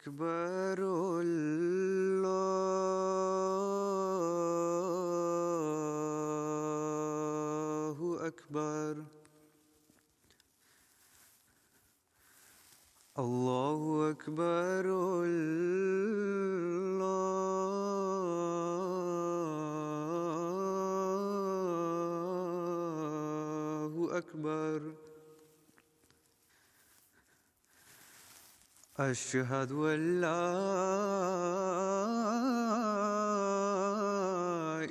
أكبر الله أكبر الله أكبر الله أكبر أشهد أن لا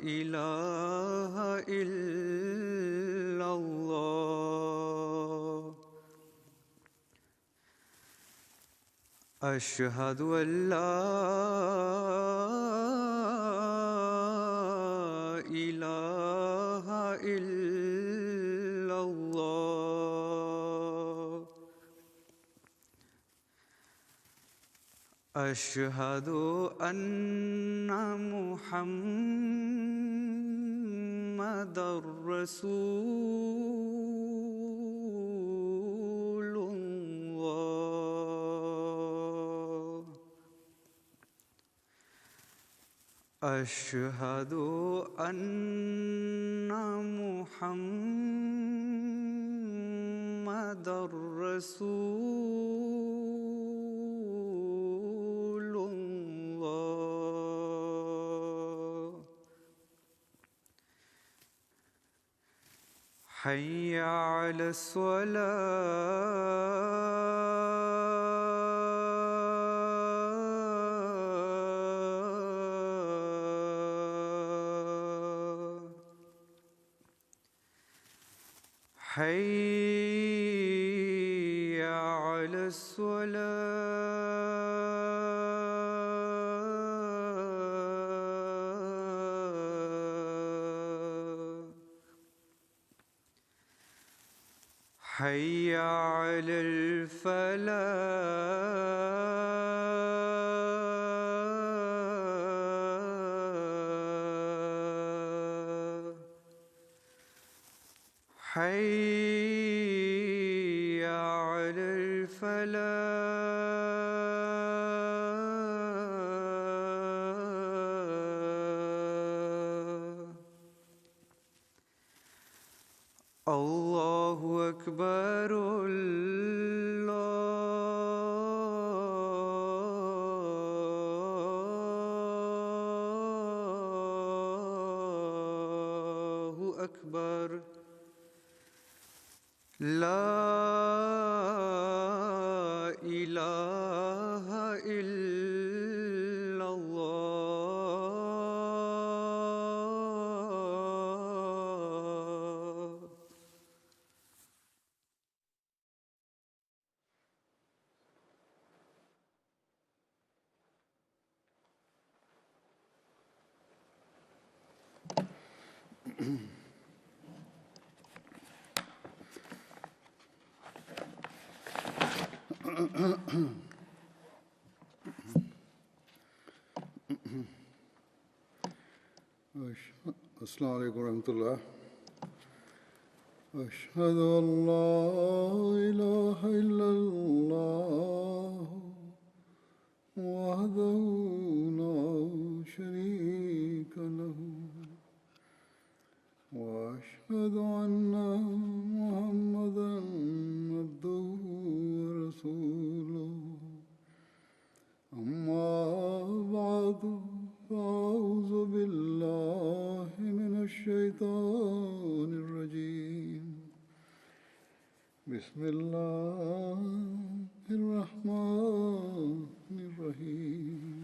إله إلا الله أشهد أن لا إله إلا الله أشهد أن محمدًا رسول الله أشهد أن محمدًا رسول الله حي على الصلاة حي على الصلاة حي على الفلاح حي على الفلاح الله أكبر الله أكبر لا إله إلا الله السلام علیکم ورحمۃ اللہ. اشہد ان لا الہ الا اللہ وحدہ لا شریک لہ واشہد ان محمدا عبدہ ورسولہ. اما بعد فاعوذ باللہ من الشیطان الرجیم. بسم اللہ الرحمن الرحیم.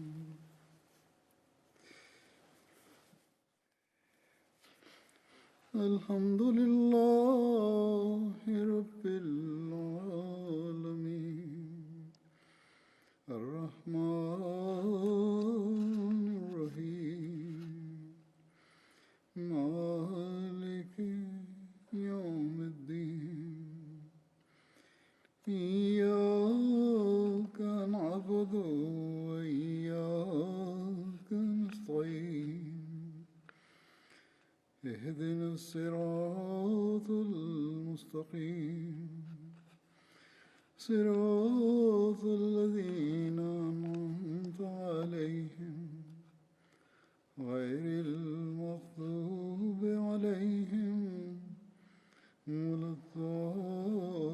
الحمد للہ رب العالمین الرحمن الرحیم مالک یوم الدین. إياك نعبد وإياك نستعين. اهدنا الصراط المستقيم صراط الذين أنعمت أنعمت عليهم غير المغضوب عليهم ولا الضالين.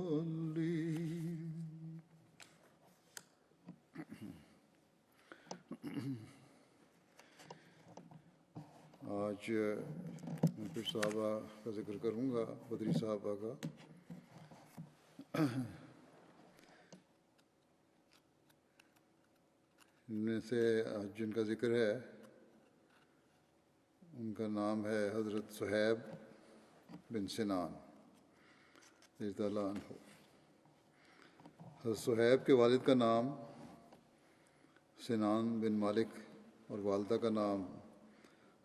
آج میں پھر صحابہ کا ذکر کروں گا، بدری صحابہ کا. ان میں سے جن کا ذکر ہے ان کا نام ہے حضرت صہیب بن سنان رضی اللہ عنہ. حضرت صہیب کے والد کا نام سنان بن مالک اور والدہ کا نام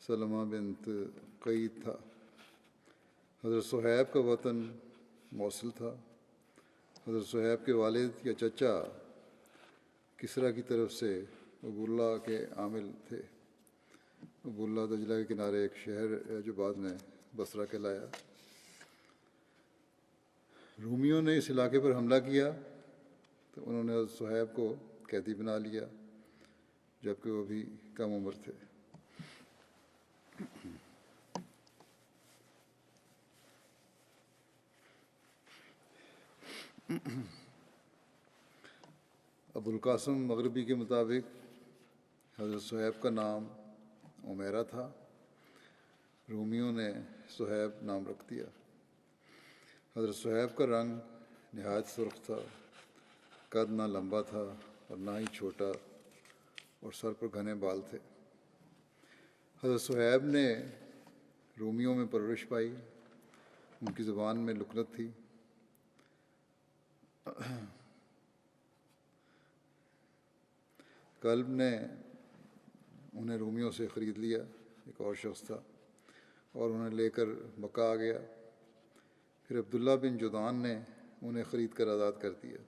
سلمہ بنت قید تھا. حضرت صہیب کا وطن موصل تھا. حضرت صہیب کے والد یا چچا کسریٰ کی طرف سے ابواللہ کے عامل تھے. ابواللہ دجلہ کے کنارے ایک شہر ہے جو بعد میں بصرہ کہلایا. رومیوں نے اس علاقے پر حملہ کیا تو انہوں نے حضرت صہیب کو قیدی بنا لیا جبکہ وہ بھی کم عمر تھے. ابوالقاسم مغربی کے مطابق حضرت صہیب کا نام عمیرہ تھا. رومیوں نے صہیب نام رکھ دیا. حضرت صہیب کا رنگ نہایت سرخ تھا. قد نہ لمبا تھا اور نہ ہی چھوٹا اور سر پر گھنے بال تھے. حضرت صہیب نے رومیوں میں پرورش پائی. ان کی زبان میں لکنت تھی. کلب نے انہیں رومیوں سے خرید لیا. ایک اور شخص تھا اور انہیں لے کر مکہ آ گیا. پھر عبداللہ بن جدعان نے انہیں خرید کر آزاد کر دیا.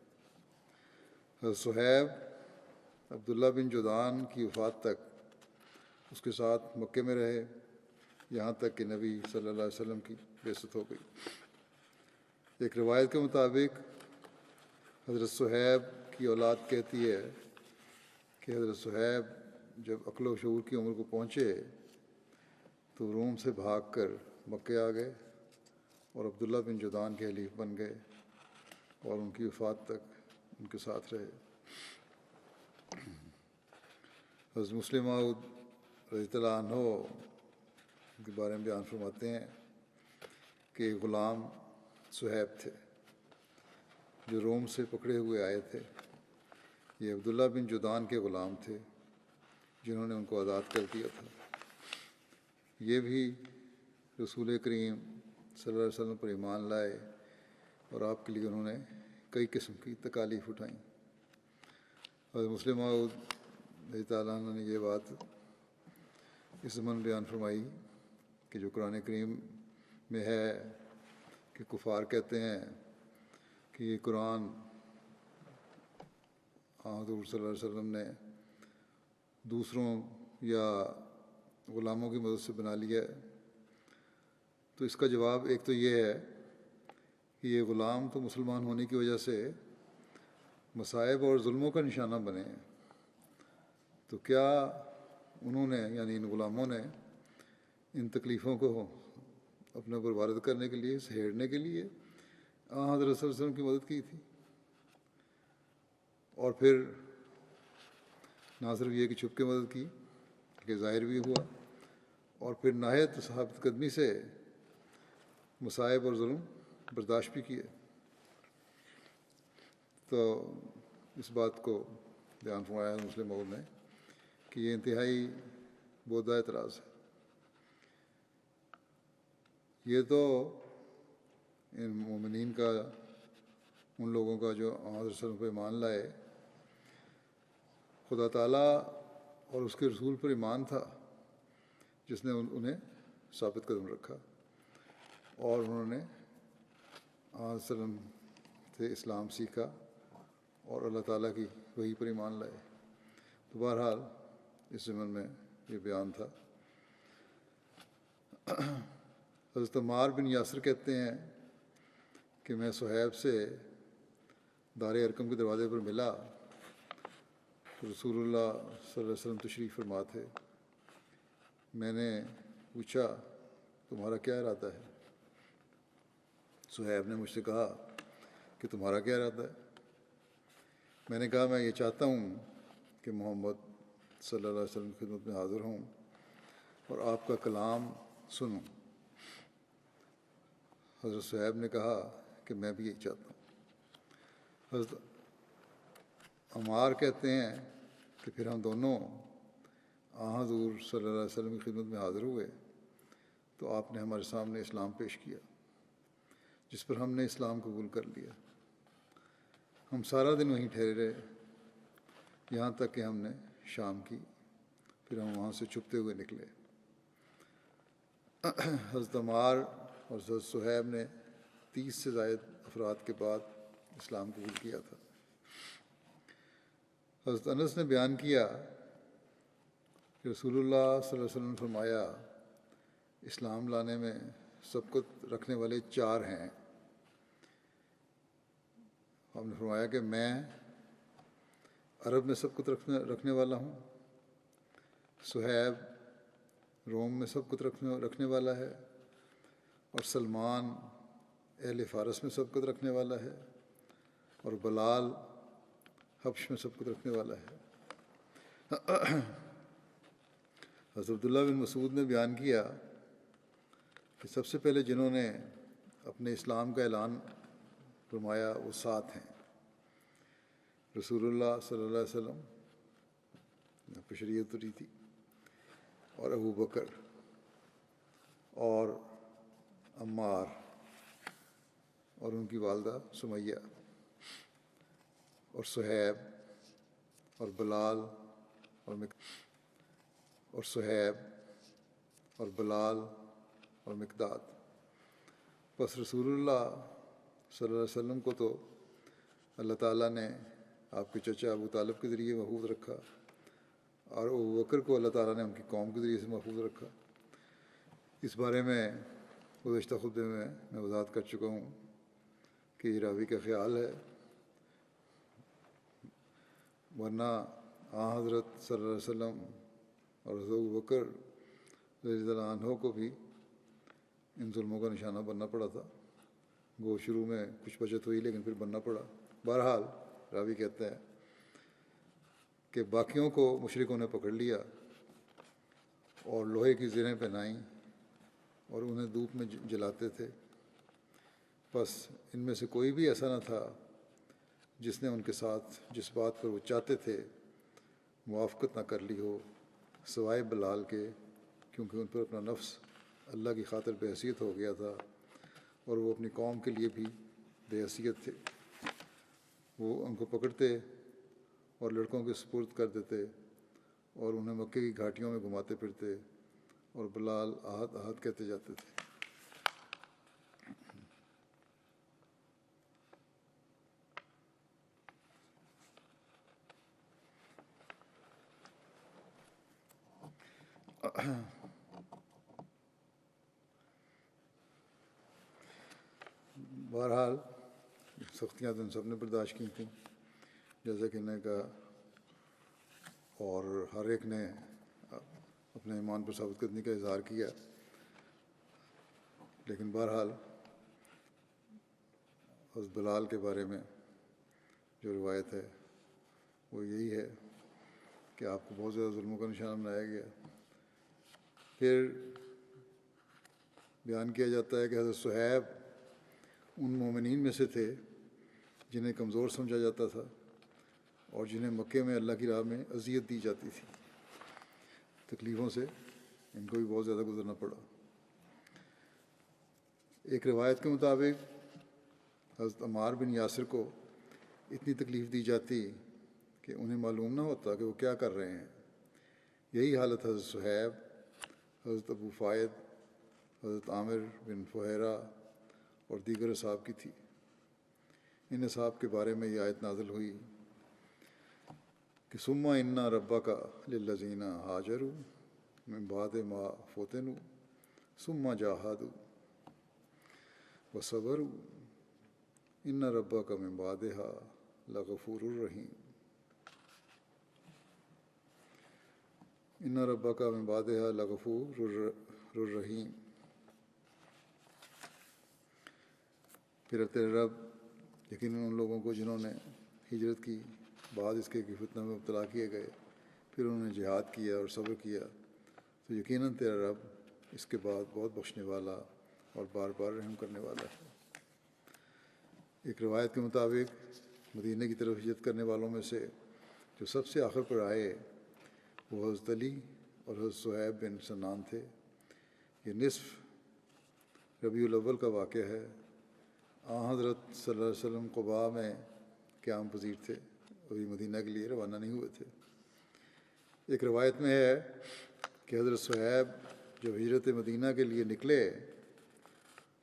حضرت صہیب عبداللہ بن جدعان کی وفات تک اس کے ساتھ مکے میں رہے یہاں تک کہ نبی صلی اللہ علیہ وسلم کی بعثت ہو گئی. ایک روایت کے مطابق حضرت صہیب کی اولاد کہتی ہے کہ حضرت صہیب جب عقل و شعور کی عمر کو پہنچے تو روم سے بھاگ کر مکے آ گئے اور عبداللہ بن جدعان کے حلیف بن گئے اور ان کی وفات تک ان کے ساتھ رہے. حضرت مسلم موعود رضی اللہ عنہ کے بارے میں بیان فرماتے ہیں کہ غلام صہیب تھے جو روم سے پکڑے ہوئے آئے تھے. یہ عبداللہ بن جدعان کے غلام تھے جنہوں نے ان کو آزاد کر دیا تھا. یہ بھی رسول کریم صلی اللہ علیہ وسلم پر ایمان لائے اور آپ کے لیے انہوں نے کئی قسم کی تکالیف اٹھائیں. حضرت مسلم موعود رضی اللہ عنہ نے یہ بات اس ضمن بیان فرمائی کہ جو قرآن کریم میں ہے کہ کفار کہتے ہیں کہ یہ قرآن حضور صلی اللہ علیہ وسلم نے دوسروں یا غلاموں کی مدد سے بنا لیا ہے. تو اس کا جواب ایک تو یہ ہے کہ یہ غلام تو مسلمان ہونے کی وجہ سے مصائب اور ظلموں کا نشانہ بنے ہیں. تو کیا انہوں نے یعنی ان غلاموں نے ان تکلیفوں کو اپنے اوپر وارد کرنے کے لیے سہیڑنے کے لیے حضرت صلی اللہ علیہ وسلم کی مدد کی تھی؟ اور پھر نہ صرف یہ کہ چھپ کے مدد کی کہ ظاہر بھی ہوا اور پھر نہایت ثابت قدمی سے مصائب اور ظلم برداشت بھی کیے. تو اس بات کو بیان فرمایا ہے مسلم موعود نے کہ یہ انتہائی بودھا اعتراض ہے. یہ تو ان مومنین کا ان لوگوں کا جو حضرت صلی اللہ علیہ وسلم پہ ایمان لائے خدا تعالیٰ اور اس کے رسول پر ایمان تھا جس نے انہیں ثابت قدم رکھا اور انہوں نے حضرت صلی اللہ علیہ وسلم سے اسلام سیکھا اور اللہ تعالیٰ کی وحی پر ایمان لائے. تو بہرحال اس ضمن میں یہ بیان تھا. حضرت عمار بن یاسر کہتے ہیں کہ میں صہیب سے دار ارقم کے دروازے پر ملا رسول اللہ صلی اللہ علیہ وسلم تشریف فرما تھے. میں نے پوچھا تمہارا کیا ارادہ ہے؟ صہیب نے مجھ سے کہا کہ تمہارا کیا ارادہ ہے؟ میں نے کہا میں یہ چاہتا ہوں کہ محمد صلی اللہ علیہ وسلم کی خدمت میں حاضر ہوں اور آپ کا کلام سنوں. حضرت صہیب نے کہا کہ میں بھی یہی چاہتا ہوں. حضرت عمار کہتے ہیں کہ پھر ہم دونوں حضور صلی اللہ علیہ وسلم کی خدمت میں حاضر ہوئے تو آپ نے ہمارے سامنے اسلام پیش کیا، جس پر ہم نے اسلام قبول کر لیا. ہم سارا دن وہیں ٹھہرے رہے یہاں تک کہ ہم نے شام کی، پھر ہم وہاں سے چھپتے ہوئے نکلے. حضرت عمار اور حضرت صہیب نے 30 سے زائد افراد کے بعد اسلام قبول کیا تھا. حضرت انس نے بیان کیا کہ رسول اللہ صلی اللہ علیہ وسلم نے فرمایا اسلام لانے میں سبقت رکھنے والے 4 ہیں. ہم نے فرمایا کہ میں عرب میں سبقت رکھنے والا ہوں، صہیب روم میں سبقت رکھنے والا ہے، اور سلمان اہل فارس میں سبقت رکھنے والا ہے، اور بلال حبش میں سبقت رکھنے والا ہے. حضرت عبداللہ بن مسعود نے بیان کیا کہ سب سے پہلے جنہوں نے اپنے اسلام کا اعلان فرمایا وہ 7 ہیں. رسول اللہ صلی اللہ علیہ وسلم نے شریعت اتری تھی، اور ابو بکر اور عمار اور ان کی والدہ سمیہ اور صہیب اور بلال اور مقداد. بس رسول اللہ صلی اللہ علیہ وسلم کو تو اللہ تعالیٰ نے آپ کے چچا ابو طالب کے ذریعے محفوظ رکھا، اور ابو بکر کو اللہ تعالیٰ نے ان کی قوم کے ذریعے سے محفوظ رکھا. اس بارے میں گزشتہ خطبے میں وضاحت کر چکا ہوں کہ یہ راوی کا خیال ہے، ورنہ حضرت صلی اللہ علیہ وسلم اور حضرت ابو بکر رضی اللہ عنہ کو بھی ان ظلموں کا نشانہ بننا پڑا تھا. وہ شروع میں کچھ بچت ہوئی لیکن پھر بننا پڑا. بہرحال راوی کہتا ہے کہ باقیوں کو مشرکوں نے پکڑ لیا اور لوہے کی زرہیں پہنائیں اور انہیں دھوپ میں جلاتے تھے. بس ان میں سے کوئی بھی ایسا نہ تھا جس نے ان کے ساتھ جس بات پر وہ چاہتے تھے موافقت نہ کر لی ہو، سوائے بلال کے، کیونکہ ان پر اپنا نفس اللہ کی خاطر بے حیثیت ہو گیا تھا اور وہ اپنی قوم کے لیے بھی بے حیثیت تھے. وہ ان کو پکڑتے اور لڑکوں کے سپرد کر دیتے اور انہیں مکے کی گھاٹیوں میں گھماتے پھرتے اور بلال احد احد کہتے جاتے تھے. بہرحال سختیاں تو ان سب نے برداشت کی تھیں جیسا کہ نے کہا، اور ہر ایک نے اپنے ایمان پر ثابت کرنے کا اظہار کیا. لیکن بہرحال حضرت بلال کے بارے میں جو روایت ہے وہ یہی ہے کہ آپ کو بہت زیادہ ظلموں کا نشانہ بنایا گیا. پھر بیان کیا جاتا ہے کہ حضرت صہیب ان مومنین میں سے تھے جنہیں کمزور سمجھا جاتا تھا اور جنہیں مکے میں اللہ کی راہ میں اذیت دی جاتی تھی. تکلیفوں سے ان کو بھی بہت زیادہ گزرنا پڑا. ایک روایت کے مطابق حضرت عمار بن یاسر کو اتنی تکلیف دی جاتی کہ انہیں معلوم نہ ہوتا کہ وہ کیا کر رہے ہیں. یہی حالت حضرت صہیب، حضرت ابو فائد، حضرت عامر بن فہیرہ اور دیگر اصحاب کی تھی. ان اصحاب کے بارے میں یہ آیت نازل ہوئی کہ ثم ان ربک للذین ہاجروا من بعد ما فتنوا ثم جاہدوا وصبروا ان ربک من بعدها لغفور الرحیم. ان ربک من بعدها لغفور الرحیم۔ پھر تیرے رب یقیناً ان لوگوں کو جنہوں نے ہجرت کی بعد اس کے کہ فتنہ میں مبتلا کیے گئے، پھر انہوں نے جہاد کیا اور صبر کیا، تو یقیناً تیرا رب اس کے بعد بہت بخشنے والا اور بار بار رحم کرنے والا ہے۔ ایک روایت کے مطابق مدینہ کی طرف ہجرت کرنے والوں میں سے جو سب سے آخر پر آئے وہ حضرت علی اور حضرت صہیب بن سنان تھے۔ یہ نصف ربیع الاول کا واقعہ ہے۔ حضرت صلی اللہ علیہ وسلم قباء میں قیام پذیر تھے، ابھی مدینہ کے لیے روانہ نہیں ہوئے تھے۔ ایک روایت میں ہے کہ حضرت صہیب جب ہجرت مدینہ کے لیے نکلے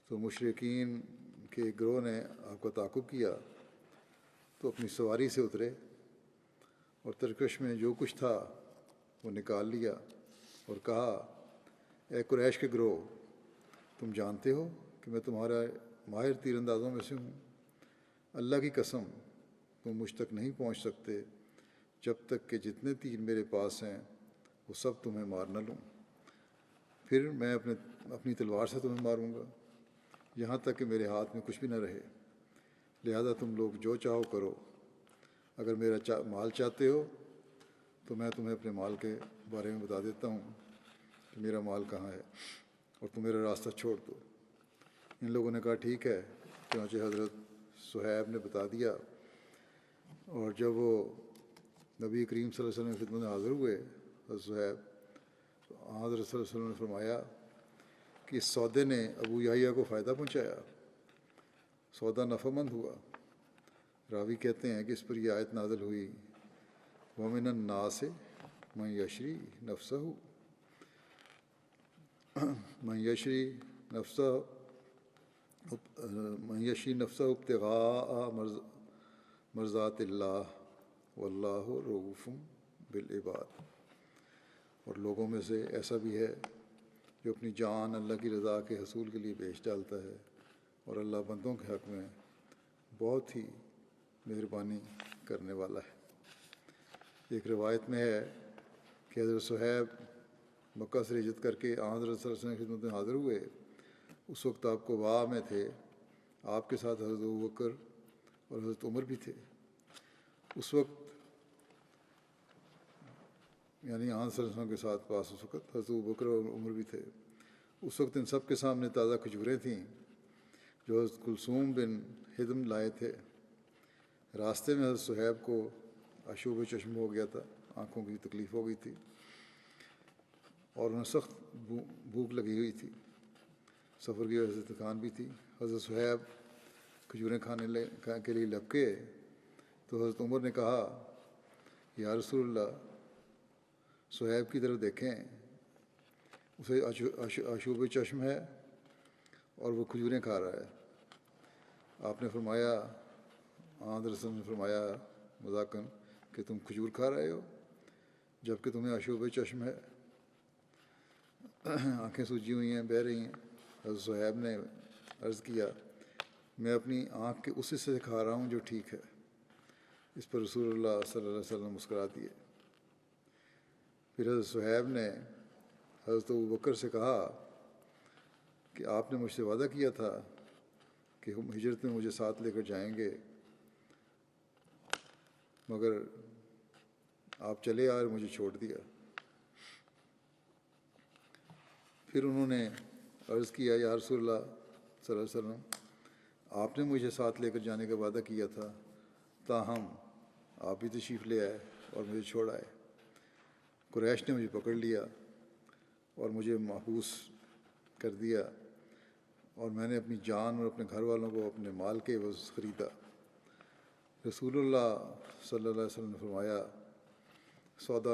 تو مشرکین کے ایک گروہ نے آپ کا تعاقب کیا، تو اپنی سواری سے اترے اور ترکش میں جو کچھ تھا وہ نکال لیا اور کہا، اے قریش کے گروہ، تم جانتے ہو کہ میں تمہارا ماہر تیر اندازوں میں سے ہوں۔ اللہ کی قسم تم مجھ تک نہیں پہنچ سکتے جب تک کہ جتنے تیر میرے پاس ہیں وہ سب تمہیں مار نہ لوں، پھر میں اپنی تلوار سے تمہیں ماروں گا یہاں تک کہ میرے ہاتھ میں کچھ بھی نہ رہے۔ لہذا تم لوگ جو چاہو کرو، اگر میرا مال چاہتے ہو تو میں تمہیں اپنے مال کے بارے میں بتا دیتا ہوں کہ میرا مال کہاں ہے، اور تم میرا راستہ چھوڑ دو۔ ان لوگوں نے کہا ٹھیک ہے۔ چنانچہ حضرت صہیب نے بتا دیا، اور جب وہ نبی کریم صلی اللہ علیہ وسلم کی خدمت میں حاضر ہوئے حضرت صہیب، تو حضرت صلی اللہ علیہ وسلم نے فرمایا کہ اس سودے نے ابو یحییٰ کو فائدہ پہنچایا، سودا نفع مند ہوا۔ راوی کہتے ہیں کہ اس پر یہ آیت نازل ہوئی، وَمِنَ النَّاسِ مَن یشری نفسہ ابتغاء مرضات اللہ واللہ رؤوف بالعباد۔ اور لوگوں میں سے ایسا بھی ہے جو اپنی جان اللہ کی رضا کے حصول کے لیے بیچ ڈالتا ہے، اور اللہ بندوں کے حق میں بہت ہی مہربانی کرنے والا ہے۔ ایک روایت میں ہے کہ حضرت صہیب مکہ سے ہجرت کر کے حضرت صلی اللہ علیہ وسلم کی خدمت میں حاضر ہوئے۔ اس وقت آپ قباء میں تھے، آپ کے ساتھ حضرت ابوبکر اور حضرت عمر بھی تھے۔ اس وقت یعنی آن صلی اللہ علیہ وسلم کے ساتھ پاس اس وقت حضرت ابوبکر اور عمر بھی تھے۔ اس وقت ان سب کے سامنے تازہ کھجوریں تھیں جو حضرت کلثوم بن ہدم لائے تھے۔ راستے میں حضرت صہیب کو آشوب چشم ہو گیا تھا، آنکھوں کی تکلیف ہو گئی تھی، اور انہیں سخت بھوک لگی ہوئی تھی، سفر کی وجہ سے تھکان بھی تھی۔ حضرت صہیب کھجوریں کھانے کے لیے لپکے تو حضرت عمر نے کہا، یا رسول اللہ، صہیب کی طرف دیکھیں، اسے آشوب چشم ہے اور وہ کھجوریں کھا رہا ہے۔ آپ نے فرمایا، حضرت نے فرمایا مذاقاً کہ تم کھجور کھا رہے ہو جب کہ تمہیں آشوب چشم ہے، آنکھیں سوجی ہوئی ہیں، بہہ رہی ہیں۔ حضرت صہیب نے عرض کیا، میں اپنی آنکھ کے اس حصے سے کھا رہا ہوں جو ٹھیک ہے۔ اس پر رسول اللہ صلی اللہ علیہ وسلم مسکرا دیے۔ پھر حضرت صہیب نے حضرت ابوبکر سے کہا کہ آپ نے مجھ سے وعدہ کیا تھا کہ ہم ہجرت میں مجھے ساتھ لے کر جائیں گے، مگر آپ چلے آئے اور مجھے چھوڑ دیا۔ پھر انہوں نے عرض کیا، یا رسول اللہ صلی اللہ علیہ وسلم، آپ نے مجھے ساتھ لے کر جانے کا وعدہ کیا تھا، تاہم آپ بھی تشریف لے آئے اور مجھے چھوڑ آئے۔ قریش نے مجھے پکڑ لیا اور مجھے محبوس کر دیا، اور میں نے اپنی جان اور اپنے گھر والوں کو اپنے مال کے عوض خریدا۔ رسول اللہ صلی اللہ علیہ وسلم نے فرمایا، سودا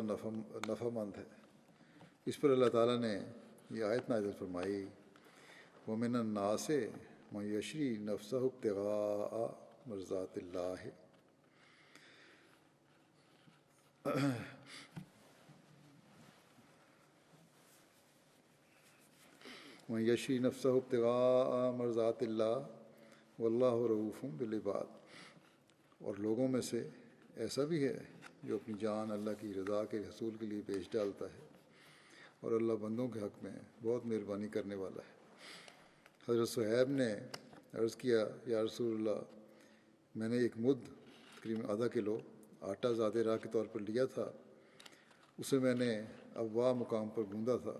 نفع مند ہے۔ اس پر اللہ تعالیٰ نے یہ آیت نازل فرمائی، وَمِنَ النَّاسِ مَن یشری نفسہ ابتغاء مرضات اللہ۔ من یشری نفسہ ابتغاء مرضات اللہ واللہ رؤوف بالعباد۔ اور لوگوں میں سے ایسا بھی ہے جو اپنی جان اللہ کی رضا کے حصول کے لیے بیچ ڈالتا ہے، اور اللہ بندوں کے حق میں بہت مہربانی کرنے والا ہے۔ حضرت صہیب نے عرض کیا، یا رسول اللہ، میں نے ایک مد تقریباً آدھا کلو آٹا ذات راہ کے طور پر لیا تھا، اسے میں نے ابوا مقام پر گوندا تھا،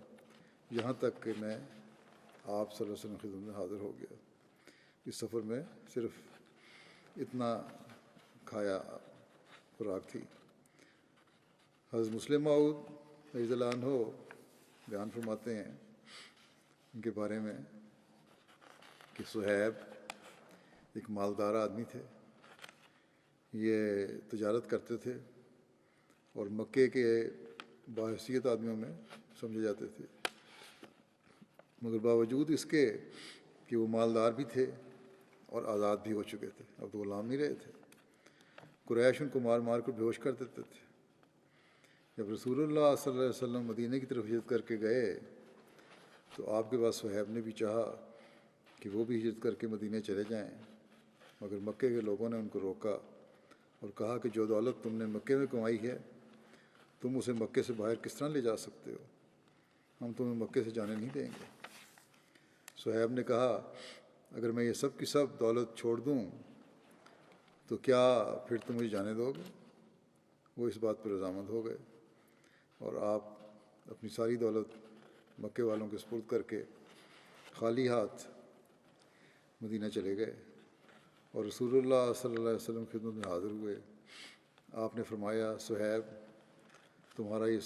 یہاں تک کہ میں آپ صلی اللہ علیہ وسلم کی خدمت میں حاضر ہو گیا۔ اس سفر میں صرف اتنا کھایا خوراک تھی۔ حضرت مسلم موعود رضی اللہ عنہ بیان فرماتے ہیں ان کے بارے میں کہ صہیب ایک مالدار آدمی تھے، یہ تجارت کرتے تھے اور مکے کے باحثیت آدمیوں میں سمجھے جاتے تھے، مگر باوجود اس کے کہ وہ مالدار بھی تھے اور آزاد بھی ہو چکے تھے، اب تو غلام نہیں رہے تھے، قریش ان کو مار مار کر بے ہوش کر دیتے تھے۔ جب رسول اللہ صلی اللہ علیہ وسلم مدینہ کی طرف ہجرت کر کے گئے تو آپ کے بعد صہیب نے بھی چاہا کہ وہ بھی ہجرت کر کے مدینہ چلے جائیں، مگر مکے کے لوگوں نے ان کو روکا اور کہا کہ جو دولت تم نے مکے میں کمائی ہے تم اسے مکے سے باہر کس طرح لے جا سکتے ہو، ہم تمہیں مکے سے جانے نہیں دیں گے۔ صہیب نے کہا، اگر میں یہ سب کی سب دولت چھوڑ دوں تو کیا پھر تم مجھے جانے دو گے؟ وہ اس بات پر رضامند ہو گئے اور آپ اپنی ساری دولت مکے والوں کے سپرد کر کے خالی ہاتھ مدینہ چلے گئے اور رسول اللہ صلی اللہ علیہ وسلم کی خدمت میں حاضر ہوئے۔ آپ نے فرمایا، صہیب، تمہارا یہ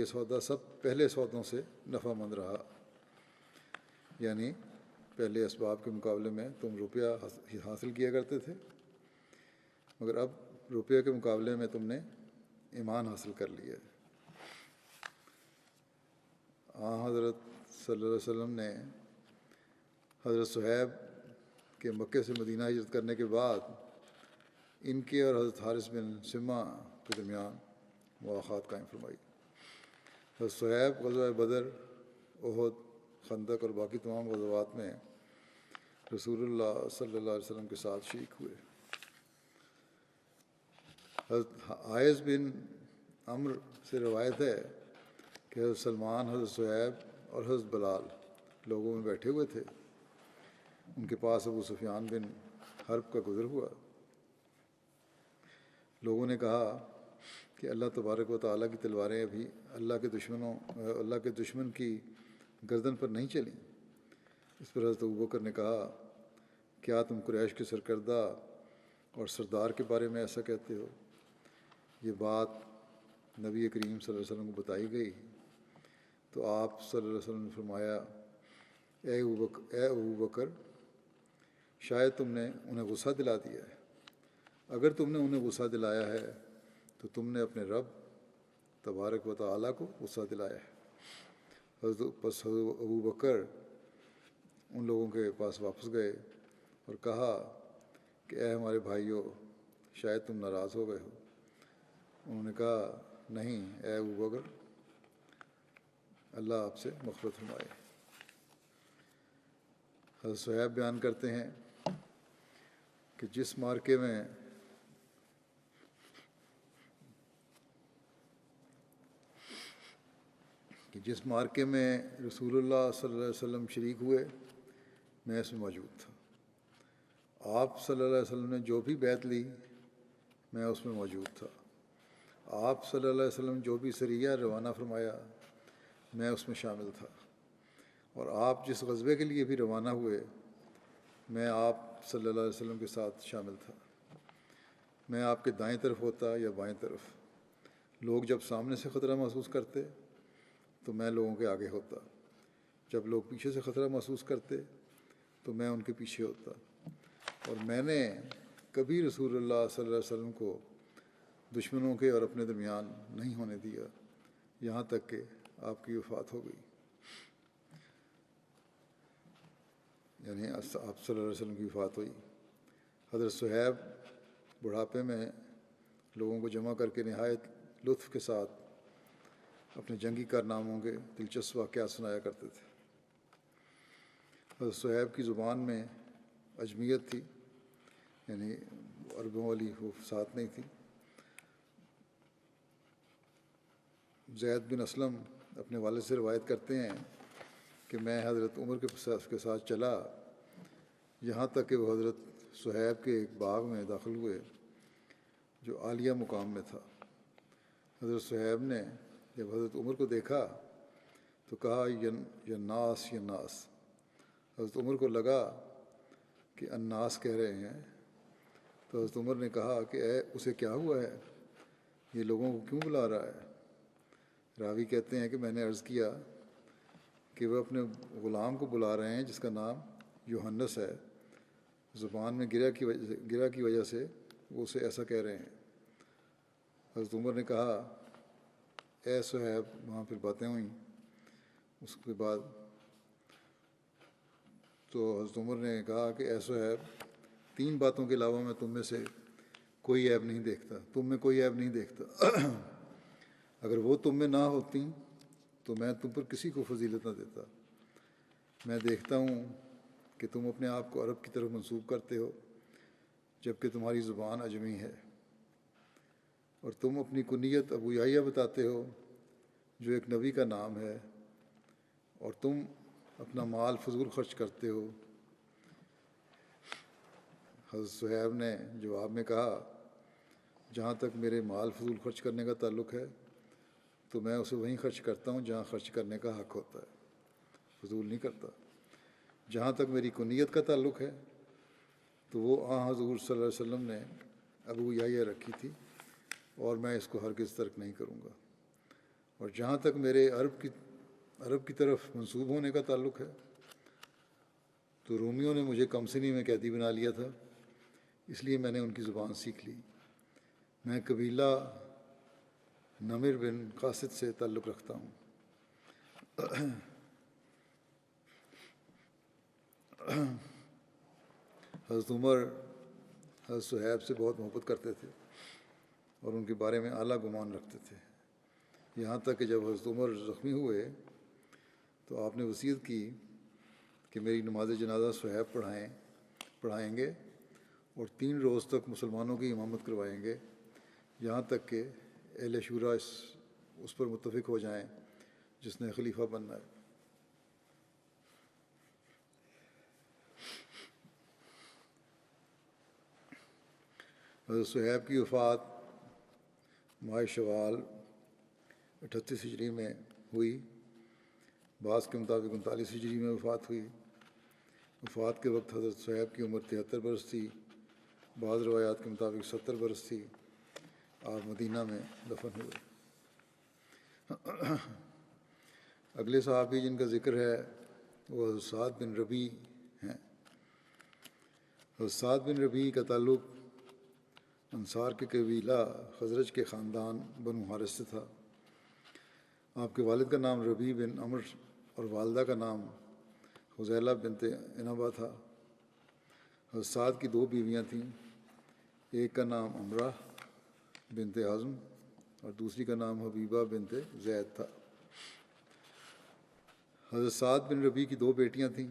سودا سب پہلے سودوں سے نفع مند رہا، یعنی پہلے اسباب کے مقابلے میں تم روپیہ حاصل کیا کرتے تھے، مگر اب روپیہ کے مقابلے میں تم نے ایمان حاصل کر لیا۔ حضرت صلی اللہ علیہ وسلم نے حضرت صہیب کے مکے سے مدینہ ہجرت کرنے کے بعد ان کے اور حضرت حارث بن سمہ کے درمیان مواخات قائم فرمائی۔ حضرت صہیب غزوہ بدر، احد، خندق اور باقی تمام غزوات میں رسول اللہ صلی اللہ علیہ وسلم کے ساتھ شریک ہوئے۔ حضرت عائض بن عمرو سے روایت ہے کہ حضرت سلمان، حضرت صہیب اور حضرت بلال لوگوں میں بیٹھے ہوئے تھے، ان کے پاس ابو سفیان بن حرب کا گزر ہوا۔ لوگوں نے کہا کہ اللہ تبارک و تعالیٰ کی تلواریں ابھی اللہ کے دشمن کی گردن پر نہیں چلیں۔ اس پر حضرت ابوبکر نے کہا، کیا تم قریش کے سرکردہ اور سردار کے بارے میں ایسا کہتے ہو؟ یہ بات نبی کریم صلی اللہ علیہ وسلم کو بتائی گئی تو آپ صلی اللہ علیہ وسلم نے فرمایا، اے ابوبکر، شاید تم نے انہیں غصہ دلا دیا ہے، اگر تم نے انہیں غصہ دلایا ہے تو تم نے اپنے رب تبارک و تعالیٰ کو غصہ دلایا ہے۔ حضرت ابوبکر ان لوگوں کے پاس واپس گئے اور کہا کہ اے ہمارے بھائیو، شاید تم ناراض ہو گئے ہو۔ انہوں نے کہا، نہیں اے ابوبکر، اللہ آپ سے مغفرت فرمائے۔ حضرت صہیب بیان کرتے ہیں کہ جس معرکے میں رسول اللہ صلی اللہ علیہ وسلم شریک ہوئے، میں اس میں موجود تھا۔ آپ صلی اللہ علیہ وسلم نے جو بھی بیعت لی، میں اس میں موجود تھا۔ آپ صلی اللہ علیہ وسلم جو بھی سریہ روانہ فرمایا، میں اس میں شامل تھا، اور آپ جس غزوے کے لیے بھی روانہ ہوئے، میں آپ صلی اللہ علیہ وسلم کے ساتھ شامل تھا۔ میں آپ کے دائیں طرف ہوتا یا بائیں طرف، لوگ جب سامنے سے خطرہ محسوس کرتے تو میں لوگوں کے آگے ہوتا، جب لوگ پیچھے سے خطرہ محسوس کرتے تو میں ان کے پیچھے ہوتا، اور میں نے کبھی رسول اللہ صلی اللہ علیہ وسلم کو دشمنوں کے اور اپنے درمیان نہیں ہونے دیا، یہاں تک کہ آپ کی وفات ہو گئی، یعنی آپ صلی اللہ علیہ وسلم کی وفات ہوئی۔ حضرت صہیب بڑھاپے میں لوگوں کو جمع کر کے نہایت لطف کے ساتھ اپنے جنگی کارناموں کے دلچسپ واقعات سنایا کرتے تھے۔ حضرت صہیب کی زبان میں عجمیت تھی، یعنی عربوں والی وہ فصاحت نہیں تھی۔ زید بن اسلم اپنے والد سے روایت کرتے ہیں کہ میں حضرت عمر کے ساتھ چلا یہاں تک کہ وہ حضرت صہیب کے ایک باغ میں داخل ہوئے جو عالیہ مقام میں تھا۔ حضرت صہیب نے جب حضرت عمر کو دیکھا تو کہا یا ناس یا ناس۔ حضرت عمر کو لگا کہ الناس کہہ رہے ہیں، تو حضرت عمر نے کہا کہ اے اسے کیا ہوا ہے، یہ لوگوں کو کیوں بلا رہا ہے؟ راوی کہتے ہیں کہ میں نے عرض کیا کہ وہ اپنے غلام کو بلا رہے ہیں جس کا نام یوحنس ہے، زبان میں گرہ کی وجہ سے وہ اسے ایسا کہہ رہے ہیں۔ حضرت عمر نے کہا اے صہیب، وہاں پھر باتیں ہوئیں۔ اس کے بعد تو حضرت عمر نے کہا کہ اے صہیب، 3 باتوں کے علاوہ میں تم میں سے کوئی عیب نہیں دیکھتا، تم میں کوئی عیب نہیں دیکھتا۔ اگر وہ تم میں نہ ہوتی تو میں تم پر کسی کو فضیلت نہ دیتا۔ میں دیکھتا ہوں کہ تم اپنے آپ کو عرب کی طرف منسوب کرتے ہو جبکہ تمہاری زبان عجمی ہے، اور تم اپنی کنیت ابو یحییٰ بتاتے ہو جو ایک نبی کا نام ہے، اور تم اپنا مال فضول خرچ کرتے ہو۔ حضرت صہیب نے جواب میں کہا جہاں تک میرے مال فضول خرچ کرنے کا تعلق ہے تو میں اسے وہیں خرچ کرتا ہوں جہاں خرچ کرنے کا حق ہوتا ہے، فضول نہیں کرتا۔ جہاں تک میری کنیت کا تعلق ہے تو وہ حضور صلی اللہ علیہ وسلم نے ابو یحییٰ رکھی تھی اور میں اس کو ہرگز ترک نہیں کروں گا۔ اور جہاں تک میرے عرب کی طرف منسوب ہونے کا تعلق ہے تو رومیوں نے مجھے کم سنی میں قیدی بنا لیا تھا، اس لیے میں نے ان کی زبان سیکھ لی۔ میں قبیلہ نمر بن قاصد سے تعلق رکھتا ہوں۔ حضرت عمر حضرت صہیب سے بہت محبت کرتے تھے اور ان کے بارے میں اعلیٰ گمان رکھتے تھے، یہاں تک کہ جب حضرت عمر زخمی ہوئے تو آپ نے وصیت کی کہ میری نماز جنازہ صہیب پڑھائیں گے اور 3 روز تک مسلمانوں کی امامت کروائیں گے، یہاں تک کہ اہل شورا اس پر متفق ہو جائیں جس نے خلیفہ بننا ہے۔ حضرت صہیب کی وفات ماہ شوال 38 ہجری میں ہوئی، بعض کے مطابق 39 ہجری میں وفات ہوئی۔ وفات کے وقت حضرت صہیب کی عمر 73 برس تھی، بعض روایات کے مطابق 70 برس تھی۔ آپ مدینہ میں دفن ہوئے۔ اگلے صحابی جن کا ذکر ہے وہ حضرت سعد بن ربیع ہیں۔ حضرت سعد بن ربیع کا تعلق انصار کے قبیلہ خزرج کے خاندان بنو حارث سے تھا۔ آپ کے والد کا نام ربیع بن عمر اور والدہ کا نام حذیلہ بنت عنبہ تھا۔ حضرت سعد کی 2 بیویاں تھیں، ایک کا نام امرہ بنت حزم اور دوسری کا نام حبیبہ بنت زید تھا۔ حضرت سعد بن ربیع کی 2 بیٹیاں تھیں،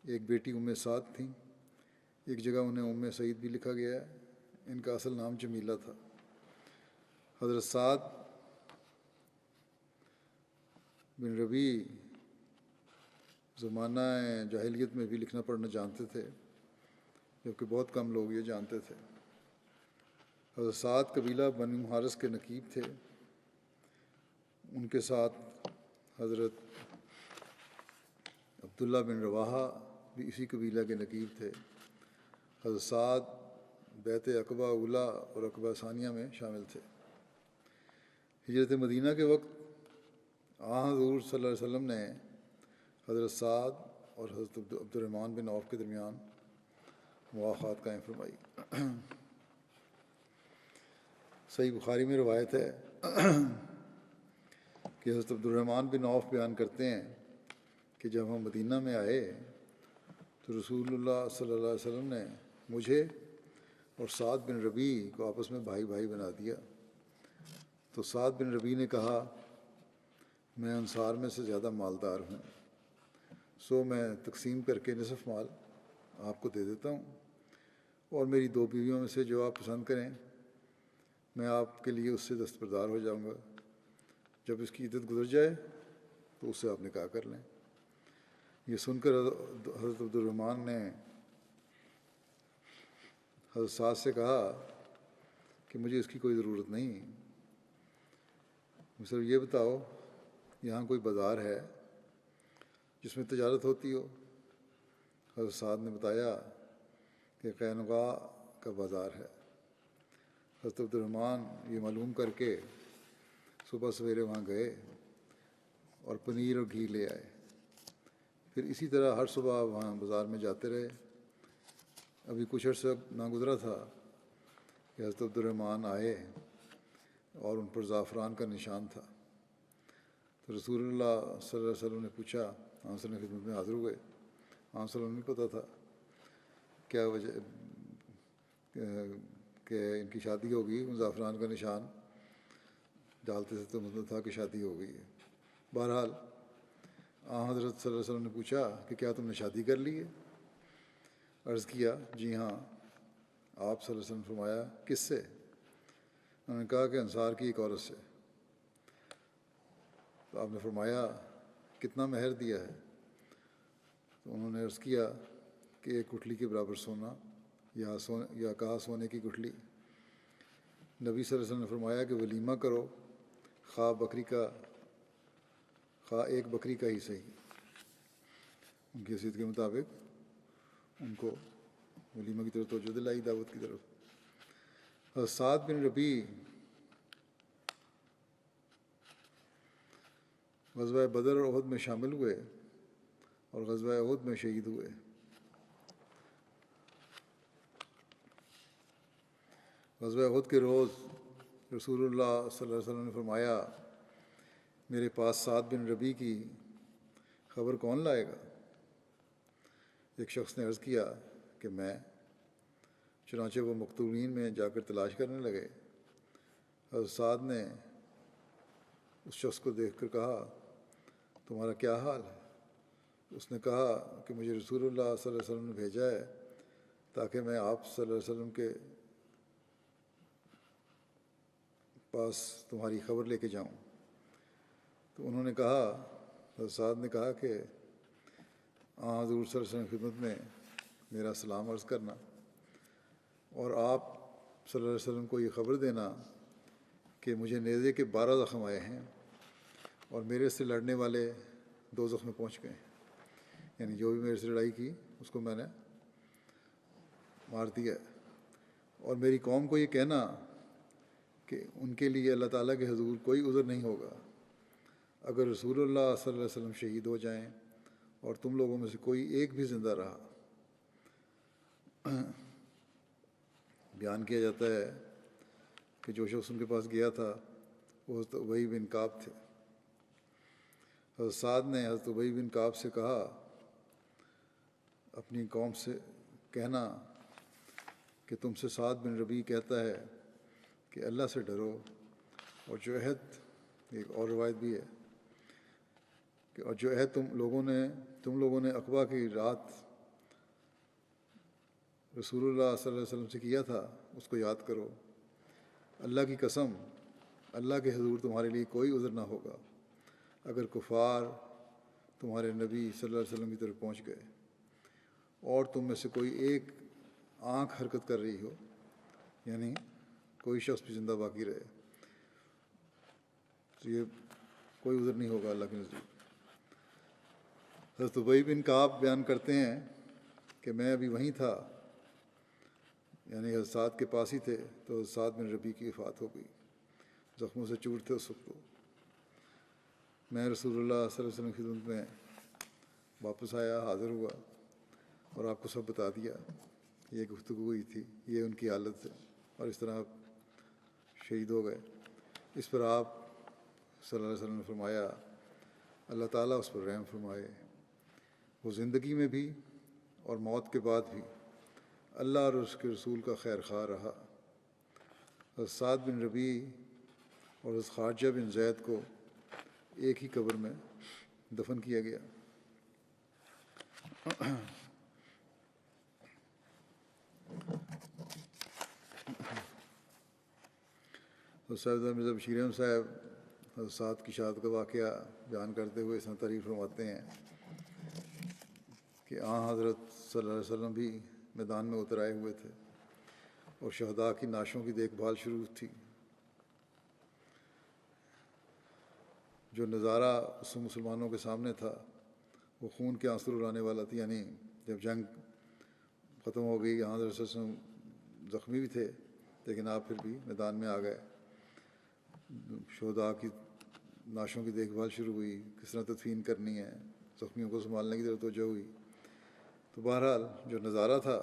ایک بیٹی سعد تھیں، ایک جگہ انہیں سعید بھی لکھا گیا ہے، ان کا اصل نام جمیلہ تھا۔ حضرت سعد بن ربیع زمانہ جاہلیت میں بھی لکھنا پڑھنا جانتے تھے، جبکہ بہت کم لوگ یہ جانتے تھے۔ حضرت سعد قبیلہ بنو حارث کے نقیب تھے، ان کے ساتھ حضرت عبداللہ بن رواحہ بھی اسی قبیلہ کے نقیب تھے۔ حضرت سعد بیعت عقبہ اولیٰ اور عقبہ ثانیہ میں شامل تھے۔ ہجرت مدینہ کے وقت حضور صلی اللہ علیہ وسلم نے حضرت سعد اور حضرت عبد الرحمن بن عوف کے درمیان مواخات قائم فرمائی۔ صحیح بخاری میں روایت ہے کہ حضرت عبد الرحمن بن عوف بیان کرتے ہیں کہ جب ہم مدینہ میں آئے تو رسول اللہ صلی اللہ علیہ وسلم نے مجھے اور سعد بن ربیع کو آپس میں بھائی بھائی بنا دیا۔ تو سعد بن ربیع نے کہا میں انصار میں سے زیادہ مالدار ہوں، سو میں تقسیم کر کے نصف مال آپ کو دے دیتا ہوں، اور میری 2 بیویوں میں سے جو آپ پسند کریں میں آپ کے لیے اس سے دستبردار ہو جاؤں گا۔ جب اس کی عدت گزر جائے تو اس سے آپ نکاح کر لیں۔ یہ سن کر حضرت عبد الرحمن نے حضرت سعد سے کہا کہ مجھے اس کی کوئی ضرورت نہیں، صرف یہ بتاؤ یہاں کوئی بازار ہے جس میں تجارت ہوتی ہو؟ حضرت سعد نے بتایا کہ قینقاع کا بازار ہے۔ حضرت عبد الرحمن یہ معلوم کر کے صبح سویرے وہاں گئے اور پنیر اور گھی لے آئے۔ پھر اسی طرح ہر صبح وہاں بازار میں جاتے رہے۔ ابھی کچھ عرصہ نہ گزرا تھا کہ حضرت عبد الرحمن آئے اور ان پر زعفران کا نشان تھا۔ تو رسول اللہ صلی اللہ علیہ وسلم نے پوچھا، آپ صلی اللہ علیہ وسلم کی خدمت میں حاضر ہوئے۔ آپ صلی اللہ علیہ وسلم نہیں پتہ تھا کیا وجہ کہ ان کی شادی ہو گئی، زعفران کا نشان ڈالتے تھے تو مطلب تھا کہ شادی ہو گئی ہے۔ بہرحال حضرت صلی اللہ علیہ وسلم نے پوچھا کہ کیا تم نے شادی کر لی ہے؟ عرض کیا جی ہاں۔ آپ صلی اللہ علیہ وسلم نے فرمایا کس سے؟ انہوں نے کہا کہ انصار کی ایک عورت سے۔ تو آپ نے فرمایا کتنا مہر دیا ہے؟ تو انہوں نے عرض کیا کہ ایک گٹھلی کے برابر سونا یا کہا سونے کی گٹھلی۔ نبی صلی اللہ علیہ وسلم نے فرمایا کہ ولیمہ کرو، خواہ ایک بکری کا ہی صحیح۔ ان کی حیثیت کے مطابق ان کو ولیمہ کی طرف توجہ دلائی، دعوت کی طرف۔ حضرت سعد بن ربیع غزوہ بدر اور احد میں شامل ہوئے اور غزوہ احد میں شہید ہوئے۔ غزوہ احد کے روز رسول اللہ صلی اللہ علیہ وسلم نے فرمایا میرے پاس سعد بن ربیع کی خبر کون لائے گا؟ ایک شخص نے عرض کیا کہ میں۔ چنانچہ وہ مقتولین میں جا کر تلاش کرنے لگے۔ حضرت سعد نے اس شخص کو دیکھ کر کہا تمہارا کیا حال ہے؟ اس نے کہا کہ مجھے رسول اللہ صلی اللہ علیہ وسلم نے بھیجا ہے تاکہ میں آپ صلی اللہ علیہ وسلم کے پاس تمہاری خبر لے کے جاؤں۔ تو انہوں نے کہا، حضرت سعد نے کہا کہ حضور صلی اللہ علیہ وسلم کی خدمت میں میرا سلام عرض کرنا اور آپ صلی اللہ علیہ وسلم کو یہ خبر دینا کہ مجھے نیزے کے 12 زخم آئے ہیں اور میرے سے لڑنے والے دوزخ میں پہنچ گئے، یعنی جو بھی میرے سے لڑائی کی اس کو میں نے مار دیا۔ اور میری قوم کو یہ کہنا کہ ان کے لیے اللہ تعالیٰ کے حضور کوئی عذر نہیں ہوگا اگر رسول اللہ صلی اللہ علیہ وسلم شہید ہو جائیں اور تم لوگوں میں سے کوئی ایک بھی زندہ رہا۔ بیان کیا جاتا ہے کہ جو شخص ان کے پاس گیا تھا وہ حضرت ابی بن کعب تھے۔ حضرت سعد نے حضرت ابی بن کعب سے کہا اپنی قوم سے کہنا کہ تم سے سعد بن ربیع کہتا ہے کہ اللہ سے ڈرو، اور جو عہد، ایک اور روایت بھی ہے کہ اور جو عہد تم لوگوں نے عقبہ کی رات رسول اللہ صلی اللہ علیہ وسلم سے کیا تھا اس کو یاد کرو۔ اللہ کی قسم اللہ کے حضور تمہارے لیے کوئی عذر نہ ہوگا اگر کفار تمہارے نبی صلی اللہ علیہ وسلم کی طرف پہنچ گئے اور تم میں سے کوئی ایک آنکھ حرکت کر رہی ہو، یعنی کوئی شخص بھی زندہ باقی رہے، تو یہ کوئی عذر نہیں ہوگا اللہ کے نزدیک۔ حضرت ابی بن کعب بیان کرتے ہیں کہ میں ابھی وہیں تھا، یعنی حضرت سعد کے پاس ہی تھے، تو حضرت سعد بن ربیع کی وفات ہو گئی، زخموں سے چور تھے اس وقت۔ میں رسول اللہ صلی اللہ علیہ وسلم کی خدمت میں واپس آیا، حاضر ہوا اور آپ کو سب بتا دیا، یہ گفتگو ہوئی تھی، یہ ان کی حالت ہے، اور اس طرح آپ شہید ہو گئے۔ اس پر آپ صلی اللہ علیہ وسلم نے فرمایا اللہ تعالیٰ اس پر رحم فرمائے، وہ زندگی میں بھی اور موت کے بعد بھی اللہ اور اس کے رسول کا خیر خواہ رہا۔ حضرت سعد بن ربیع اور حضرت خارجہ بن زید کو ایک ہی قبر میں دفن کیا گیا۔ حضرت مرزا بشیر احمد صاحب حضرت سعد کی شہادت کا واقعہ بیان کرتے ہوئے اس میں تعریف فرماتے ہیں کہ حضرت صلی اللہ علیہ وسلم بھی میدان میں اتر آئے ہوئے تھے اور شہداء کی نعشوں کی دیکھ بھال شروع تھی۔ جو نظارہ اس مسلمانوں کے سامنے تھا وہ خون کے آنسو رلانے والا تھا، یعنی جب جنگ ختم ہو گئی، حضرت صلی اللہ علیہ وسلم زخمی بھی تھے لیکن آپ پھر بھی میدان میں آ گئے، شہداء کی نعشوں کی دیکھ بھال شروع ہوئی، کس طرح تدفین کرنی ہے، زخمیوں کو سنبھالنے کی طرف توجہ ہوئی۔ تو بہرحال جو نظارہ تھا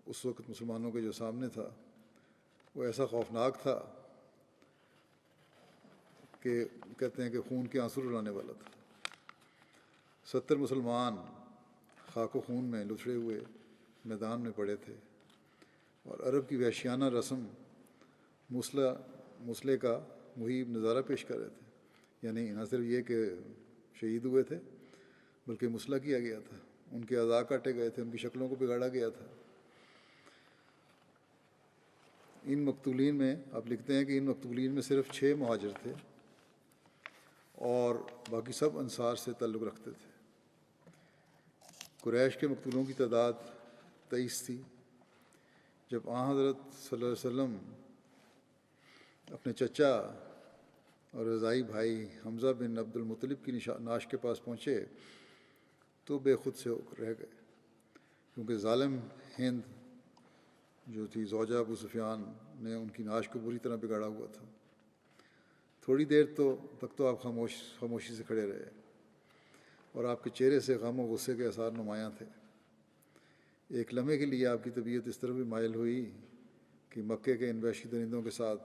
اس وقت مسلمانوں کے جو سامنے تھا وہ ایسا خوفناک تھا کہ کہتے ہیں کہ خون کے آنسو رلانے والا تھا۔ 70 مسلمان خاک و خون میں لتھڑے ہوئے میدان میں پڑے تھے اور عرب کی وحشیانہ رسم مسلح کا مہیب نظارہ پیش کر رہے تھے، یعنی نہ صرف یہ کہ شہید ہوئے تھے بلکہ مسلح کیا گیا تھا، ان کے اعضاء کاٹے گئے تھے، ان کی شکلوں کو بگاڑا گیا تھا۔ ان مقتولین میں آپ لکھتے ہیں کہ ان مقتولین میں صرف 6 مہاجر تھے اور باقی سب انصار سے تعلق رکھتے تھے۔ قریش کے مقتولوں کی تعداد 23 تھی۔ جب حضرت صلی اللہ علیہ وسلم اپنے چچا اور رضائی بھائی حمزہ بن عبد المطلب کی نعش کے پاس پہنچے تو بے خود سے ہو کر رہ گئے، کیونکہ ظالم ہند جو تھی زوجہ ابو سفیان نے ان کی نعش کو بری طرح بگاڑا ہوا تھا۔ تھوڑی دیر تک تو آپ خاموشی سے کھڑے رہے اور آپ کے چہرے سے غم و غصے کے آثار نمایاں تھے۔ ایک لمحے کے لیے آپ کی طبیعت اس طرح بھی مائل ہوئی کہ مکے کے ان وحشی درندوں کے ساتھ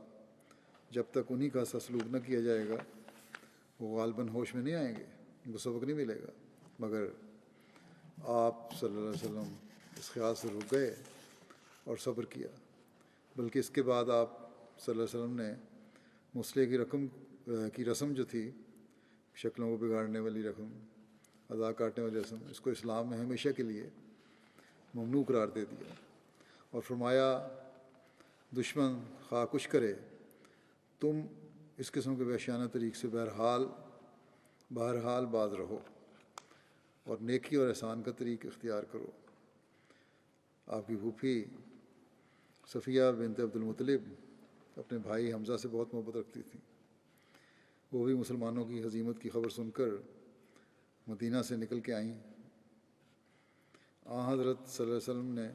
جب تک انہی کا سا سلوک نہ کیا جائے گا وہ غالباً ہوش میں نہیں آئیں گے، ان کو سبق نہیں ملے گا۔ مگر آپ صلی اللہ علیہ وسلم اس خیال سے رک گئے اور صبر کیا، بلکہ اس کے بعد آپ صلی اللہ علیہ وسلم نے مسلح کی رسم جو تھی، شکلوں کو بگاڑنے والی رسم، اعضاء کاٹنے والی رسم، اس کو اسلام میں ہمیشہ کے لیے ممنوع قرار دے دیا اور فرمایا دشمن خواہ کچھ کرے تم اس قسم کے وحشیانہ طریق سے بہرحال باز رہو اور نیکی اور احسان کا طریق اختیار کرو۔ آپ کی پھوپھی صفیہ بنت عبد المطلب اپنے بھائی حمزہ سے بہت محبت رکھتی تھیں۔ وہ بھی مسلمانوں کی ہزیمت کی خبر سن کر مدینہ سے نکل کے آئیں۔ حضرت صلی اللہ علیہ وسلم نے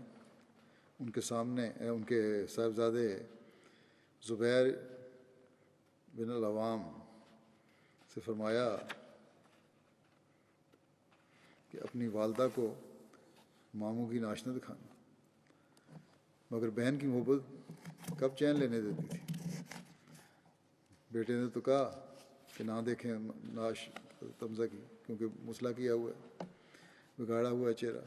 ان کے سامنے ان کے صاحبزادے زبیر بن العوام سے فرمایا کہ اپنی والدہ کو ماموں کی نعش نہ دکھانا، مگر بہن کی محبت کب چین لینے دیتی تھی۔ بیٹے نے تو کہا کہ نہ دیکھیں نعش حمزہ کی، کیونکہ مسلح کیا ہوا ہے، بگاڑا ہوا ہے چہرہ۔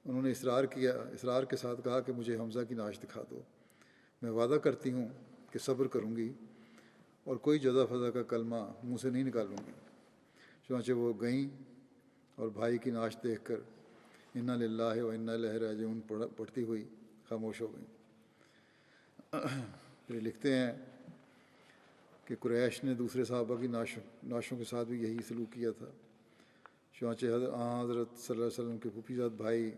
انہوں نے اصرار کے ساتھ کہا کہ مجھے حمزہ کی نعش دکھا دو، میں وعدہ کرتی ہوں کہ صبر کروں گی اور کوئی جزا فضا کا کلمہ منہ سے نہیں نکالوں گی۔ چنانچہ وہ گئیں اور بھائی کی نعش دیکھ کر انا للہ و انا الیہ راجعون پڑھتی ہوئی خاموش ہو گئیں۔ پھر لکھتے ہیں کہ قریش نے دوسرے صحابہ کی نعشوں کے ساتھ بھی یہی سلوک کیا تھا۔ چنانچہ حضرت صلی اللہ علیہ وسلم کے پھوپھی زاد بھائی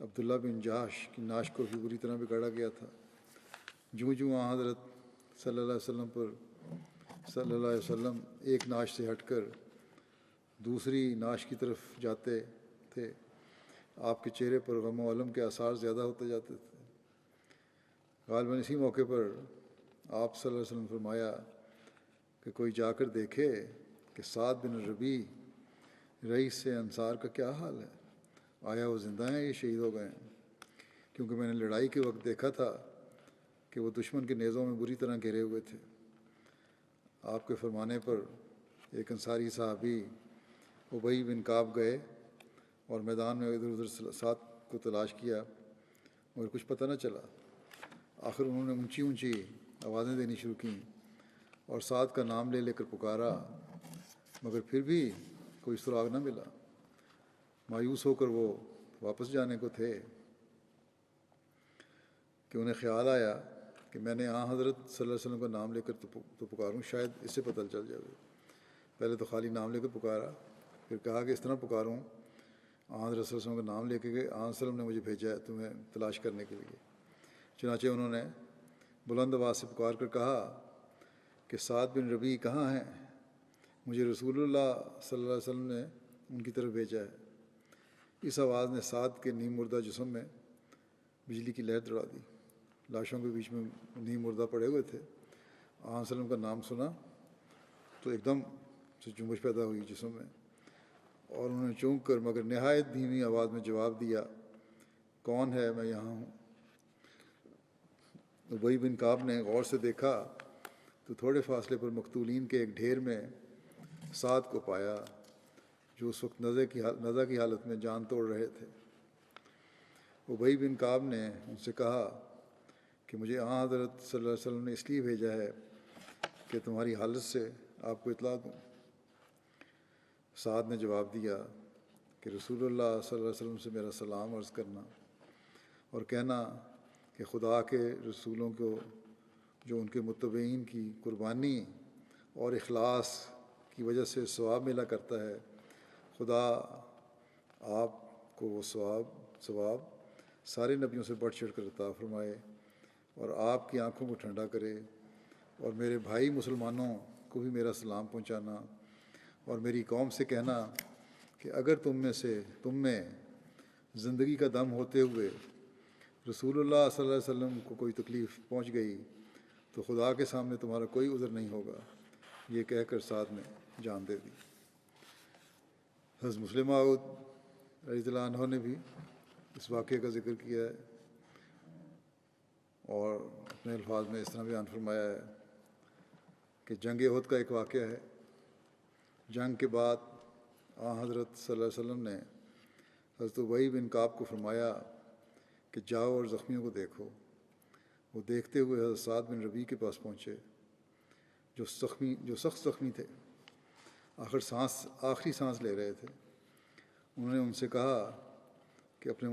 عبداللہ بن جاش کی نعش کو بھی بری طرح بگاڑا گیا تھا۔ حضرت صلی اللہ علیہ وسلم ایک نعش سے ہٹ کر دوسری نعش کی طرف جاتے تھے، آپ کے چہرے پر غم و الم کے آثار زیادہ ہوتے جاتے تھے۔ غالباً اسی موقع پر آپ صلی اللہ علیہ وسلم فرمایا کہ کوئی جا کر دیکھے کہ سعد بن ربیع رئیس سے انصار کا کیا حال ہے، آیا وہ زندہ ہیں یا شہید ہو گئے ہیں؟ کیونکہ میں نے لڑائی کے وقت دیکھا تھا کہ وہ دشمن کے نیزوں میں بری طرح گھرے ہوئے تھے۔ آپ کے فرمانے پر ایک انصاری صحابی ابی بن کعب گئے اور میدان میں ادھر ادھر سعد کو تلاش کیا مگر کچھ پتہ نہ چلا۔ آخر انہوں نے اونچی اونچی آوازیں دینی شروع کیں اور سعد کا نام لے لے کر پکارا، مگر پھر بھی کوئی سراغ نہ ملا۔ مایوس ہو کر وہ واپس جانے کو تھے کہ انہیں خیال آیا کہ میں نے حضرت صلی اللہ علیہ وسلم کا نام لے کر تو پکاروں، شاید اس سے پتہ چل جائے۔ پہلے تو خالی نام لے کر پکارا، پھر کہا کہ اس طرح پکاروں حضرت صلی اللہ علیہ وسلم کا نام لے کے کہ صلی اللہ علیہ وسلم نے مجھے بھیجا ہے تمہیں تلاش کرنے کے لیے۔ چنانچہ انہوں نے بلند آواز سے پکار کر کہا کہ سعد بن ربیع کہاں ہیں؟ مجھے رسول اللہ صلی اللہ علیہ وسلم نے ان کی طرف بھیجا ہے۔ اس آواز نے سعد کے نیم مردہ جسم میں بجلی کی لہر دوڑا دی۔ لاشوں کے بیچ میں نیم مردہ پڑے ہوئے تھے۔ آپ صلی اللہ علیہ وسلم کا نام سنا تو ایک دم سے جنبش پیدا ہوئی جسم میں، اور انہوں نے چونک کر مگر نہایت دھیمی آواز میں جواب دیا، کون ہے؟ میں یہاں ہوں۔ ابی بن کعب نے غور سے دیکھا تو تھوڑے فاصلے پر مقتولین کے ایک ڈھیر میں سعد کو پایا، جو اس وقت نزع کی حالت میں جان توڑ رہے تھے۔ ابی بن کعب نے ان سے کہا کہ مجھے حضرت صلی اللہ علیہ وسلم نے اس لیے بھیجا ہے کہ تمہاری حالت سے آپ کو اطلاع دوں۔ سعد نے جواب دیا کہ رسول اللہ صلی اللہ علیہ وسلم سے میرا سلام عرض کرنا اور کہنا کہ خدا کے رسولوں کو جو ان کے متبعین کی قربانی اور اخلاص کی وجہ سے ثواب ملا کرتا ہے، خدا آپ کو وہ ثواب سارے نبیوں سے بڑھ چڑھ کر عطا فرمائے اور آپ کی آنکھوں کو ٹھنڈا کرے، اور میرے بھائی مسلمانوں کو بھی میرا سلام پہنچانا، اور میری قوم سے کہنا کہ اگر تم میں زندگی کا دم ہوتے ہوئے رسول اللہ صلی اللہ علیہ وسلم کو کوئی تکلیف پہنچ گئی تو خدا کے سامنے تمہارا کوئی عذر نہیں ہوگا۔ یہ کہہ کر سعد نے جان دے دی۔ حضرت مسلم موعود رضی اللہ عنہ نے بھی اس واقعے کا ذکر کیا ہے اور اپنے الفاظ میں اس طرح بیان فرمایا ہے کہ جنگ احد کا ایک واقعہ ہے۔ جنگ کے بعد حضرت صلی اللہ علیہ وسلم نے حضرت ابی بن کعب کو فرمایا کہ جاؤ اور زخمیوں کو دیکھو۔ وہ دیکھتے ہوئے حضرت سعد بن ربیع کے پاس پہنچے جو سخت زخمی تھے، آخری سانس لے رہے تھے۔ انہوں نے ان سے کہا کہ اپنے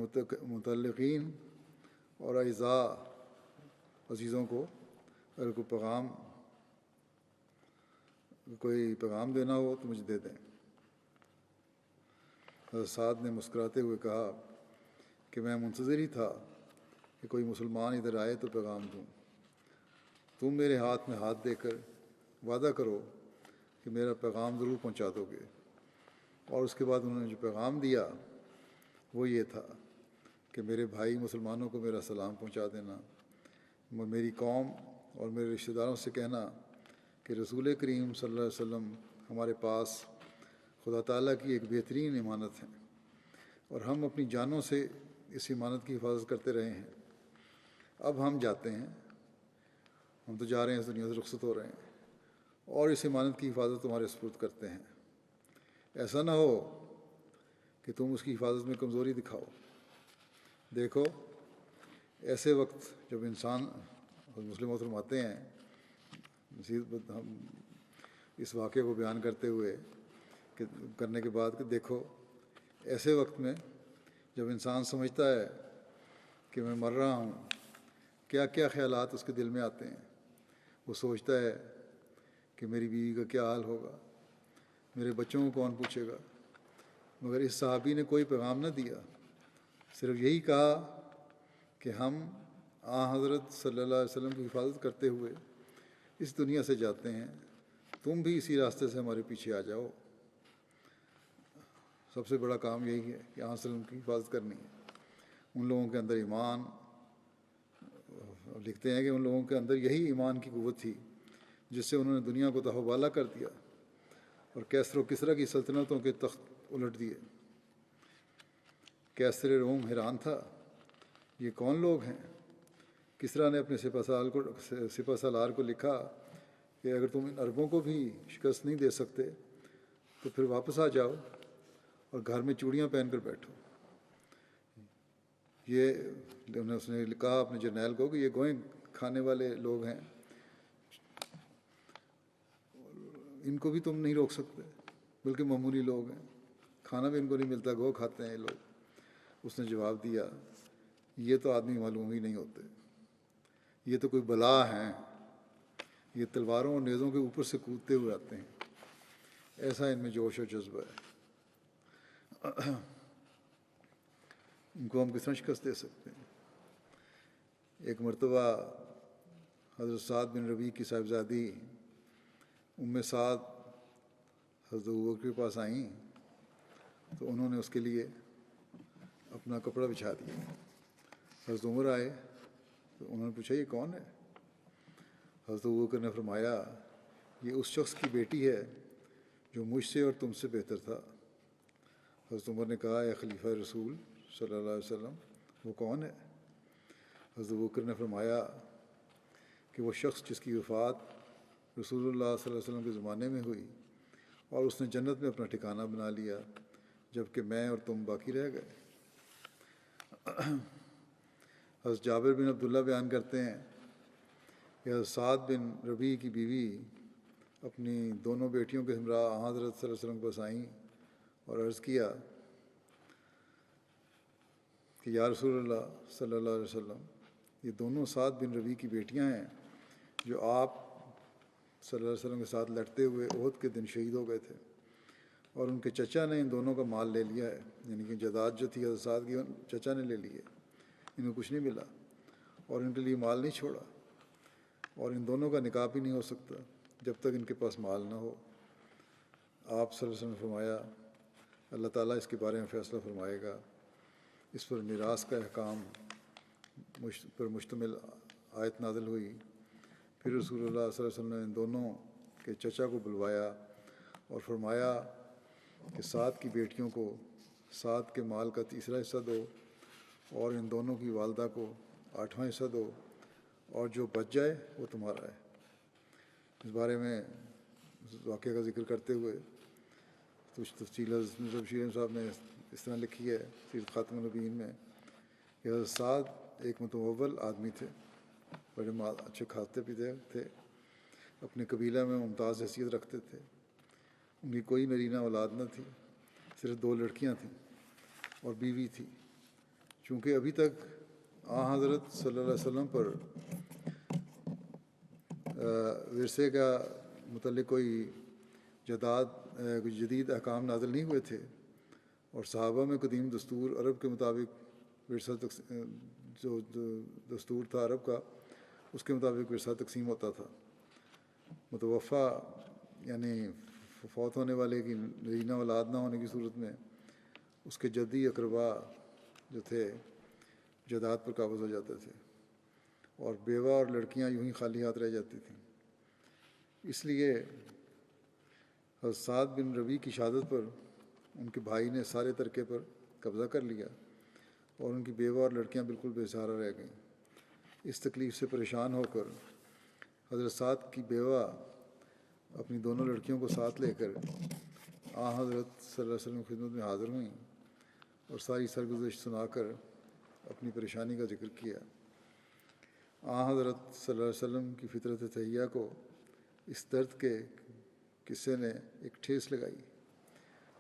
متعلقین اور عزیزوں کو اگر کوئی پیغام دینا ہو تو مجھے دے دیں۔ حضرت سعد نے مسکراتے ہوئے کہا کہ میں منتظر ہی تھا کہ کوئی مسلمان ادھر آئے تو پیغام دوں۔ تم میرے ہاتھ میں ہاتھ دے کر وعدہ کرو کہ میرا پیغام ضرور پہنچا دو گے۔ اور اس کے بعد انہوں نے جو پیغام دیا وہ یہ تھا کہ میرے بھائی مسلمانوں کو میرا سلام پہنچا دینا، میری قوم اور میرے رشتہ داروں سے کہنا کہ رسول کریم صلی اللہ علیہ وسلم ہمارے پاس خدا تعالیٰ کی ایک بہترین امانت ہے، اور ہم اپنی جانوں سے اس امانت کی حفاظت کرتے رہے ہیں۔ اب ہم جاتے ہیں، ہم تو جا رہے ہیں، اس دنیا سے رخصت ہو رہے ہیں، اور اس امانت کی حفاظت تمہارے سپرد کرتے ہیں۔ ایسا نہ ہو کہ تم اس کی حفاظت میں کمزوری دکھاؤ۔ دیکھو ایسے وقت جب انسان، مسلم محترم آتے ہیں ہم اس واقعے کو بیان کرنے کے بعد کہ دیکھو ایسے وقت میں جب انسان سمجھتا ہے کہ میں مر رہا ہوں، کیا کیا خیالات اس کے دل میں آتے ہیں۔ وہ سوچتا ہے کہ میری بیوی کا کیا حال ہوگا، میرے بچوں کو کون پوچھے گا۔ مگر اس صحابی نے کوئی پیغام نہ دیا، صرف یہی کہا کہ ہم حضرت صلی اللہ علیہ وسلم کی حفاظت کرتے ہوئے اس دنیا سے جاتے ہیں، تم بھی اسی راستے سے ہمارے پیچھے آ جاؤ۔ سب سے بڑا کام یہی ہے کہ صلی اللہ علیہ وسلم کی حفاظت کرنی ہے۔ ان لوگوں کے اندر ایمان، لکھتے ہیں کہ ان لوگوں کے اندر یہی ایمان کی قوت تھی جس سے انہوں نے دنیا کو تہو بالا کر دیا اور کیسر و کسریٰ کی سلطنتوں کے تخت الٹ دیے۔ کیسر روم حیران تھا، یہ کون لوگ ہیں؟ کسریٰ نے اپنے سپہ سالار کو لکھا کہ اگر تم ان عربوں کو بھی شکست نہیں دے سکتے تو پھر واپس آ جاؤ اور گھر میں چوڑیاں پہن کر بیٹھو۔ اس نے کہا اپنے جرنیل کو کہ یہ گوئیں کھانے والے لوگ ہیں، ان کو بھی تم نہیں روک سکتے، بلکہ معمولی لوگ ہیں، کھانا بھی ان کو نہیں ملتا، گو کھاتے ہیں یہ لوگ۔ اس نے جواب دیا یہ تو آدمی معلوم ہی نہیں ہوتے، یہ تو کوئی بلا ہیں، یہ تلواروں اور نیزوں کے اوپر سے کودتے ہوئے آتے ہیں، ایسا ان میں جوش و جذبہ ہے۔ ان کو ہم کس طرح شکست دے سکتے ہیں؟ ایک مرتبہ حضرت سعد بن ربیع کی صاحبزادی ام سعد حضرت ابوبکر کے پاس آئیں تو انہوں نے اس کے لیے اپنا کپڑا بچھا دیا۔ حضرت عمر آئے تو انہوں نے پوچھا یہ کون ہے؟ حضرت ابوبکر نے فرمایا یہ اس شخص کی بیٹی ہے جو مجھ سے اور تم سے بہتر تھا۔ حضرت عمر نے کہا اے خلیفہ رسول صلی اللہ علیہ وسلم وہ کون ہے؟ حضرت ابوبکر نے فرمایا کہ وہ شخص جس کی وفات رسول اللہ صلی اللہ علیہ وسلم کے زمانے میں ہوئی اور اس نے جنت میں اپنا ٹھکانہ بنا لیا جبکہ میں اور تم باقی رہ گئے۔ حضرت جابر بن عبداللہ بیان کرتے ہیں کہ حضرت سعد بن ربیع کی بیوی اپنی دونوں بیٹیوں کے ہمراہ حضرت صلی اللہ علیہ وسلم کے پاس آئیں اور عرض کیا کہ یا رسول اللہ صلی اللہ علیہ وسلم یہ دونوں سعد بن ربیع کی بیٹیاں ہیں جو آپ صلی اللہ علیہ وسلم کے ساتھ لڑتے ہوئے احد کے دن شہید ہو گئے تھے، اور ان کے چچا نے ان دونوں کا مال لے لیا ہے، یعنی کہ جائیداد جو تھی حضرت سعد کی چچا نے لے لی ہے، انہیں کچھ نہیں ملا اور ان کے لیے مال نہیں چھوڑا، اور ان دونوں کا نکاح بھی نہیں ہو سکتا جب تک ان کے پاس مال نہ ہو۔ آپ صلی اللہ علیہ وسلم نے فرمایا اللہ تعالیٰ اس کے بارے میں فیصلہ فرمائے گا۔ اس پر میراث کا احکام پر مشتمل آیت نازل ہوئی۔ پھر رسول اللہ صلی اللہ علیہ وسلم نے ان دونوں کے چچا کو بلوایا اور فرمایا کہ سعد کی بیٹیوں کو سعد کے مال کا تیسرا حصہ دو اور ان دونوں کی والدہ کو 8واں حصہ دو، اور جو بچ جائے وہ تمہارا ہے۔ اس بارے میں اس واقعہ کا ذکر کرتے ہوئے کچھ تفصیل حضرت مرزا بشیر احمد صاحب نے اس طرح لکھی ہے سیرت خاتم النبیین میں کہ حضرت سعد ایک متمول آدمی تھے، بڑے اچھے کھاتے پیتے تھے، اپنے قبیلہ میں ممتاز حیثیت رکھتے تھے، ان کی کوئی نرینہ اولاد نہ تھی، صرف 2 لڑکیاں تھیں اور بیوی تھی۔ چونکہ ابھی تک حضرت صلی اللہ علیہ وسلم پر ورثے کا متعلق کوئی جدید احکام نازل نہیں ہوئے تھے، اور صحابہ میں قدیم دستور عرب کے مطابق ورثہ جو دستور تھا عرب کا اس کے مطابق ورثہ تقسیم ہوتا تھا۔ متوفی یعنی فوت ہونے والے کی نرینہ اولاد نہ ہونے کی صورت میں اس کے جدی اقربا جو تھے جائیداد پر قابض ہو جاتے تھے، اور بیوہ اور لڑکیاں یوں ہی خالی ہاتھ رہ جاتی تھیں۔ اس لیے حضرت سعد بن ربیع کی شہادت پر ان کے بھائی نے سارے ترکے پر قبضہ کر لیا اور ان کی بیوہ اور لڑکیاں بالکل بے سہارا رہ گئیں۔ اس تکلیف سے پریشان ہو کر حضرت سعد کی بیوہ اپنی دونوں لڑکیوں کو ساتھ لے کر حضرت صلی اللہ علیہ وسلم کی خدمت میں حاضر ہوئیں اور ساری سرگزشت سنا کر اپنی پریشانی کا ذکر کیا۔ حضرت صلی اللہ علیہ وسلم کی فطرت تحیہ کو اس درد کے قصے نے ایک ٹھیس لگائی،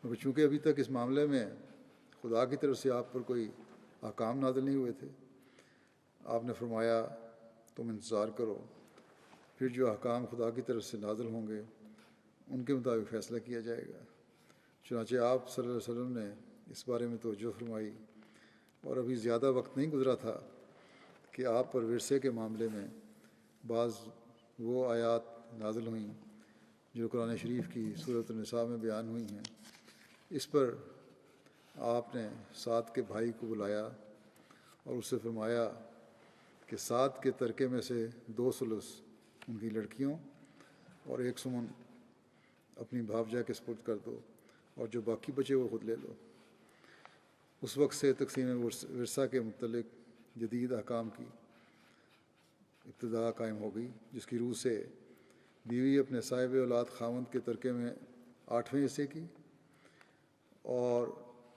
مگر چونکہ ابھی تک اس معاملے میں خدا کی طرف سے آپ پر کوئی احکام نازل نہیں ہوئے تھے، آپ نے فرمایا تم انتظار کرو، پھر جو احکام خدا کی طرف سے نازل ہوں گے ان کے مطابق فیصلہ کیا جائے گا۔ چنانچہ آپ صلی اللہ علیہ وسلم نے اس بارے میں توجہ فرمائی، اور ابھی زیادہ وقت نہیں گزرا تھا کہ آپ پر ورثے کے معاملے میں بعض وہ آیات نازل ہوئیں جو قرآن شریف کی سورۃ النساء میں بیان ہوئی ہیں۔ اس پر آپ نے سعد کے بھائی کو بلایا اور اس سے فرمایا کہ سعد کے ترکے میں سے 2 ثلث ان کی لڑکیوں اور 1 ثمن اپنی بھابجا کے سپرد کر دو، اور جو باقی بچے وہ خود لے لو۔ اس وقت سے تقسیم ورثہ کے متعلق جدید احکام کی ابتدا قائم ہو گئی، جس کی روح سے بیوی اپنے صاحب اولاد خاوند کے ترکے میں 8ویں حصے کی، اور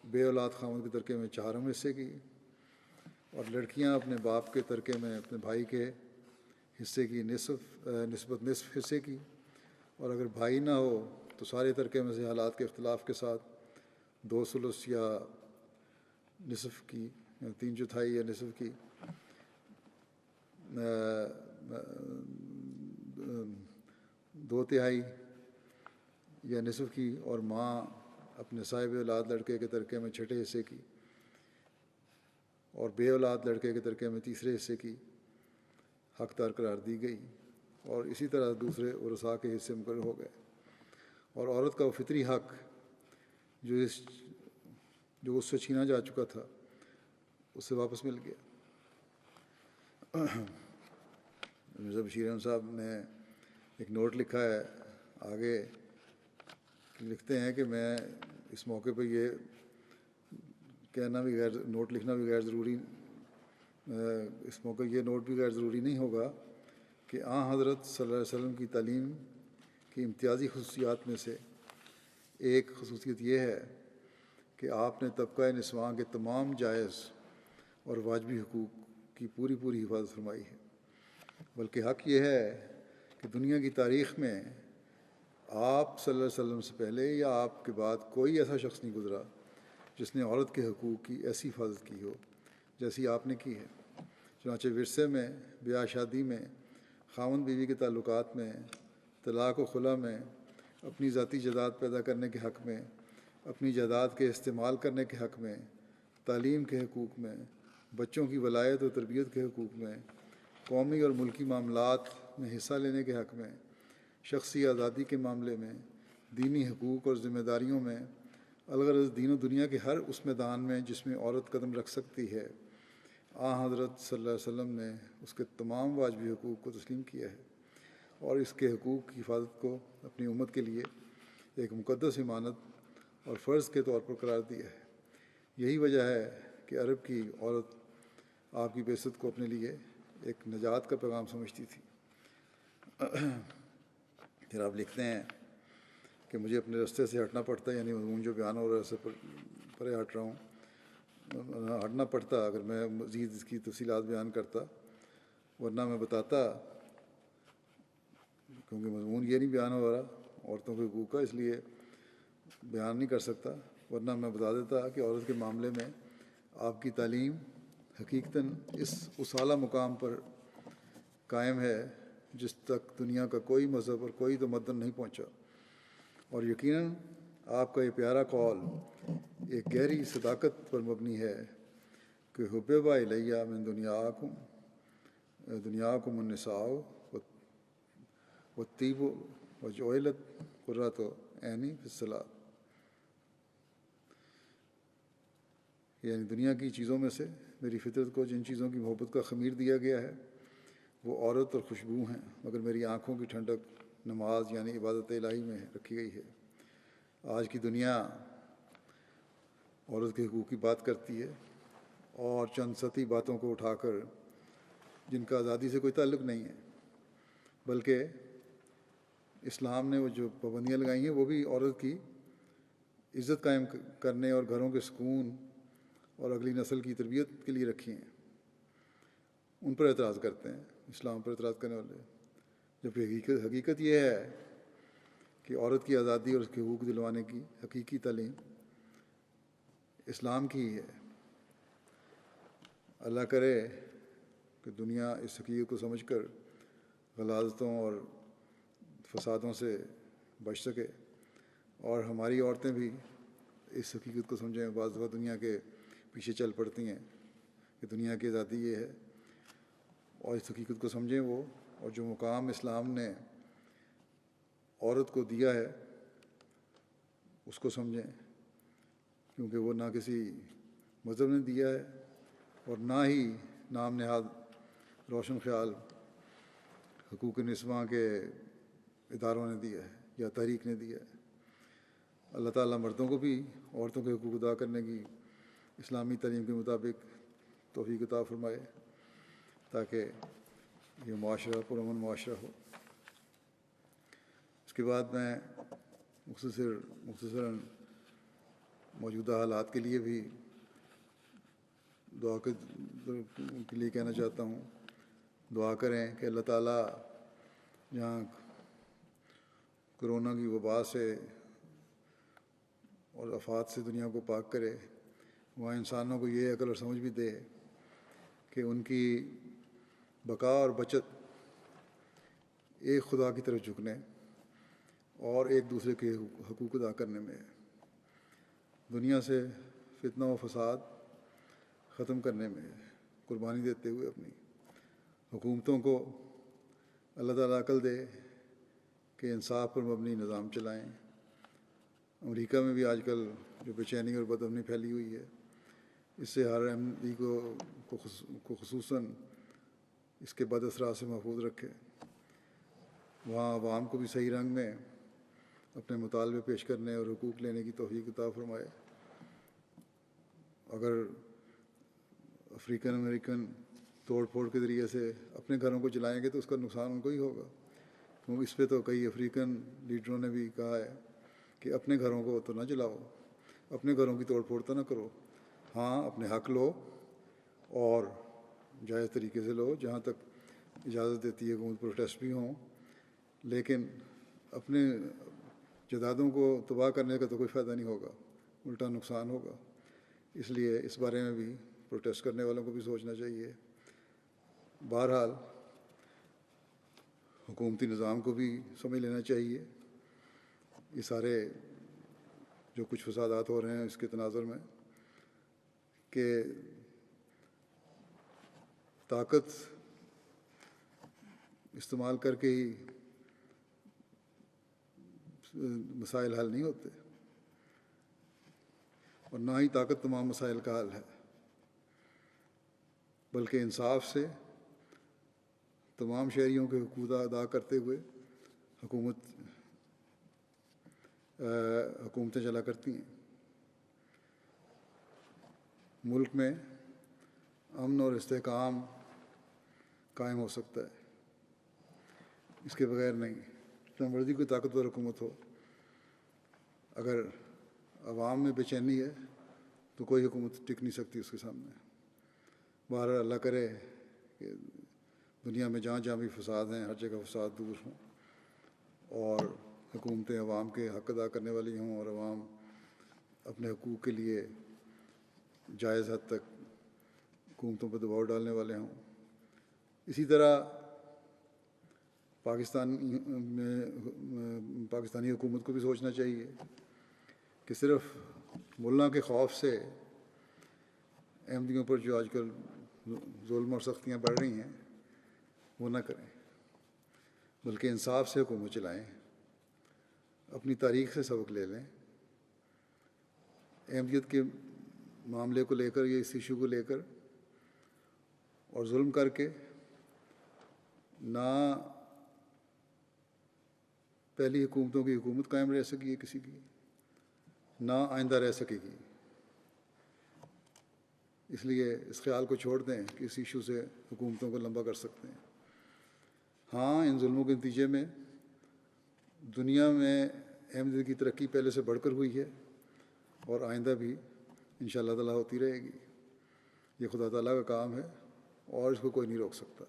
بے اولاد خاوند کے ترکے میں 4ویں حصے کی، اور لڑکیاں اپنے باپ کے ترکے میں اپنے بھائی کے حصے کی نسبت نصف حصے کی، اور اگر بھائی نہ ہو تو سارے ترکے میں سے حالات کے اختلاف کے ساتھ 2 ثلث یا نصف کی، 3/4 یا نصف کی 2/3 یا نصف کی، اور ماں اپنے صاحب اولاد لڑکے کے ترکے میں 6 حصے کی، اور بے اولاد لڑکے کے ترکے میں 3 حصے کی حقدار قرار دی گئی، اور اسی طرح دوسرے ورثاء کے حصے مقرر ہو گئے، اور عورت کا وہ فطری حق جو اس سے چھینا جا چکا تھا اس سے واپس مل گیا۔ مرزا بشیر احمد صاحب نے ایک نوٹ لکھا ہے، آگے لکھتے ہیں کہ میں اس موقع پہ یہ کہنا بھی نوٹ لکھنا بھی غیر ضروری، اس موقع یہ نوٹ بھی غیر ضروری نہیں ہوگا کہ حضرت صلی اللہ علیہ وسلم کی تعلیم کی امتیازی خصوصیات میں سے ایک خصوصیت یہ ہے کہ آپ نے طبقہ نسواں کے تمام جائز اور واجبی حقوق کی پوری حفاظت فرمائی ہے، بلکہ حق یہ ہے کہ دنیا کی تاریخ میں آپ صلی اللہ علیہ وسلم سے پہلے یا آپ کے بعد کوئی ایسا شخص نہیں گزرا جس نے عورت کے حقوق کی ایسی حفاظت کی ہو جیسی آپ نے کی ہے۔ چنانچہ ورثے میں، بیاہ شادی میں، خاوند بیوی کے تعلقات میں، طلاق و خلا میں، اپنی ذاتی جائیداد پیدا کرنے کے حق میں، اپنی جائیداد کے استعمال کرنے کے حق میں، تعلیم کے حقوق میں، بچوں کی ولایت و تربیت کے حقوق میں، قومی اور ملکی معاملات میں حصہ لینے کے حق میں، شخصی آزادی کے معاملے میں، دینی حقوق اور ذمہ داریوں میں، الغرض دین و دنیا کے ہر اس میدان میں جس میں عورت قدم رکھ سکتی ہے، حضرت صلی اللہ علیہ وسلم نے اس کے تمام واجبی حقوق کو تسلیم کیا ہے اور اس کے حقوق کی حفاظت کو اپنی امت کے لیے ایک مقدس امانت اور فرض کے طور پر قرار دیا ہے۔ یہی وجہ ہے کہ عرب کی عورت آپ کی بعثت کو اپنے لیے ایک نجات کا پیغام سمجھتی تھی۔ پھر آپ لکھتے ہیں کہ مجھے اپنے راستے سے ہٹنا پڑتا ہے، یعنی مضمون جو بیان ہو رہا ہے اس سے پرے ہٹ رہا ہوں، ہٹنا پڑتا اگر میں مزید اس کی تفصیلات بیان کرتا، ورنہ میں بتاتا، کیونکہ مضمون یہ نہیں بیان ہو رہا عورتوں کے حقوق کا، اس لیے بیان نہیں کر سکتا، ورنہ میں بتا دیتا کہ عورت کے معاملے میں آپ کی تعلیم حقیقتاً اس اعلیٰ مقام پر قائم ہے جس تک دنیا کا کوئی مذہب اور کوئی تمدن نہیں پہنچا، اور یقیناً آپ کا یہ پیارا قول ایک گہری صداقت پر مبنی ہے کہ حبب الیہ من دنیاکم النساء والطیب وجعلت قرۃ عینی فی الصلاۃ، یعنی دنیا کی چیزوں میں سے میری فطرت کو جن چیزوں کی محبت کا خمیر دیا گیا ہے وہ عورت اور خوشبو ہیں، مگر میری آنکھوں کی ٹھنڈک نماز یعنی عبادت الہی میں رکھی گئی ہے۔ آج کی دنیا عورت کے حقوق کی بات کرتی ہے اور چند سطحی باتوں کو اٹھا کر جن کا آزادی سے کوئی تعلق نہیں ہے، بلکہ اسلام نے وہ جو پابندیاں لگائی ہیں وہ بھی عورت کی عزت قائم کرنے اور گھروں کے سکون اور اگلی نسل کی تربیت کے لیے رکھی ہیں، ان پر اعتراض کرتے ہیں اسلام پر اعتراض کرنے والے، جبکہ حقیقت یہ ہے کہ عورت کی آزادی اور اس کے حقوق دلوانے کی حقیقی تعلیم اسلام کی ہی ہے۔ اللہ کرے کہ دنیا اس حقیقت کو سمجھ کر غلاظتوں اور فسادوں سے بچ سکے، اور ہماری عورتیں بھی اس حقیقت کو سمجھیں۔ بعض دفعہ دنیا کے پیچھے چل پڑتی ہیں کہ دنیا کی آزادی یہ ہے، اور اس حقیقت کو سمجھیں وہ، اور جو مقام اسلام نے عورت کو دیا ہے اس کو سمجھیں، کیونکہ وہ نہ کسی مذہب نے دیا ہے اور نہ ہی نام نہاد روشن خیال حقوق نسواں کے اداروں نے دیا ہے یا تحریک نے دیا ہے۔ اللہ تعالیٰ مردوں کو بھی عورتوں کے حقوق ادا کرنے کی اسلامی تعلیم کے مطابق توفیق عطا فرمائے تاکہ یہ معاشرہ پرامن معاشرہ ہو۔ اس کے بعد میں مختصراً موجودہ حالات کے لیے بھی دعا کے لیے کہنا چاہتا ہوں۔ دعا کریں کہ اللہ تعالیٰ جہاں کرونا کی وبا سے اور آفات سے دنیا کو پاک کرے، وہاں انسانوں کو یہ عقل اور سمجھ بھی دے کہ ان کی بقا اور بچت ایک خدا کی طرف جھکنے اور ایک دوسرے کے حقوق ادا کرنے میں ہے، دنیا سے فتنہ و فساد ختم کرنے میں ہے، قربانی دیتے ہوئے اپنی حکومتوں کو اللہ تعالیٰ عقل دے کہ انصاف پر مبنی نظام چلائیں۔ امریکہ میں بھی آج کل جو بے چینی اور بدامنی پھیلی ہوئی ہے، اس سے ہر احمدی کو خصوصاً اس کے بد اثرات سے محفوظ رکھے، وہاں عوام کو بھی صحیح رنگ میں اپنے مطالبے پیش کرنے اور حقوق لینے کی توفیق عطا فرمائے۔ اگر افریقن امریکن توڑ پھوڑ کے ذریعے سے اپنے گھروں کو جلائیں گے تو اس کا نقصان ان کو ہی ہوگا، کیونکہ اس پہ تو کئی افریقن لیڈروں نے بھی کہا ہے کہ اپنے گھروں کو تو نہ جلاؤ، اپنے گھروں کی توڑ پھوڑ تو نہ کرو، ہاں اپنے حق لو اور جائز طریقے سے لو، جہاں تک اجازت دیتی ہے حکومت پروٹیسٹ بھی ہوں، لیکن اپنے جائیدادوں کو تباہ کرنے کا تو کوئی فائدہ نہیں ہوگا، الٹا نقصان ہوگا۔ اس لیے اس بارے میں بھی پروٹیسٹ کرنے والوں کو بھی سوچنا چاہیے۔ بہرحال حکومتی نظام کو بھی سمجھ لینا چاہیے، یہ سارے جو کچھ فسادات ہو رہے ہیں اس کے تناظر میں، کہ طاقت استعمال کر کے ہی مسائل حل نہیں ہوتے، اور نہ ہی طاقت تمام مسائل کا حل ہے، بلکہ انصاف سے تمام شہریوں کے حقوق ادا کرتے ہوئے حکومتیں چلا کرتی ہیں۔ ملک میں امن اور استحکام قائم ہو سکتا ہے، اس کے بغیر نہیں، جتنا مرضی کوئی طاقتور حکومت ہو، اگر عوام میں بے چینی ہے تو کوئی حکومت ٹک نہیں سکتی اس کے سامنے۔ بہرحال اللہ کرے کہ دنیا میں جہاں جہاں بھی فساد ہیں ہر جگہ فساد دور ہوں، اور حکومتیں عوام کے حق ادا کرنے والی ہوں، اور عوام اپنے حقوق کے لیے جائز حد تک حکومتوں پر دباؤ ڈالنے والے ہوں۔ اسی طرح پاکستانی حکومت کو بھی سوچنا چاہیے کہ صرف ملا کے خوف سے احمدیوں پر جو آج کل ظلم اور سختیاں بڑھ رہی ہیں وہ نہ کریں، بلکہ انصاف سے حکومت چلائیں، اپنی تاریخ سے سبق لے لیں۔ احمدیت کے معاملے کو لے کر یا اس ایشو کو لے کر اور ظلم کر کے نہ پہلی حکومتوں کی حکومت قائم رہ سکی ہے کسی کی، نہ آئندہ رہ سکے گی۔ اس لیے اس خیال کو چھوڑ دیں کہ اس ایشو سے حکومتوں کو لمبا کر سکتے ہیں۔ ہاں، ان ظلموں کے نتیجے میں دنیا میں احمدیت کی ترقی پہلے سے بڑھ کر ہوئی ہے، اور آئندہ بھی انشاءاللہ تعالیٰ ہوتی رہے گی۔ یہ خدا تعالیٰ کا کام ہے اور اس کو کوئی نہیں روک سکتا۔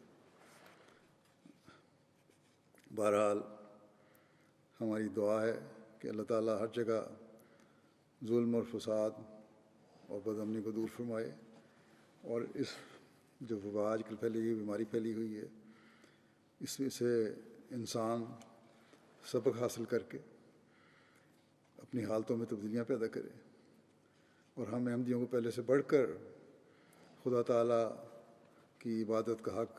بہرحال ہماری دعا ہے کہ اللہ تعالیٰ ہر جگہ ظلم اور فساد اور بدامنی کو دور فرمائے، اور اس جو وبا آج کل پھیلی ہوئی بیماری پھیلی ہوئی ہے، اس میں سے انسان سبق حاصل کر کے اپنی حالتوں میں تبدیلیاں پیدا کرے، اور ہم احمدیوں کو پہلے سے بڑھ کر خدا تعالیٰ کی عبادت کا حق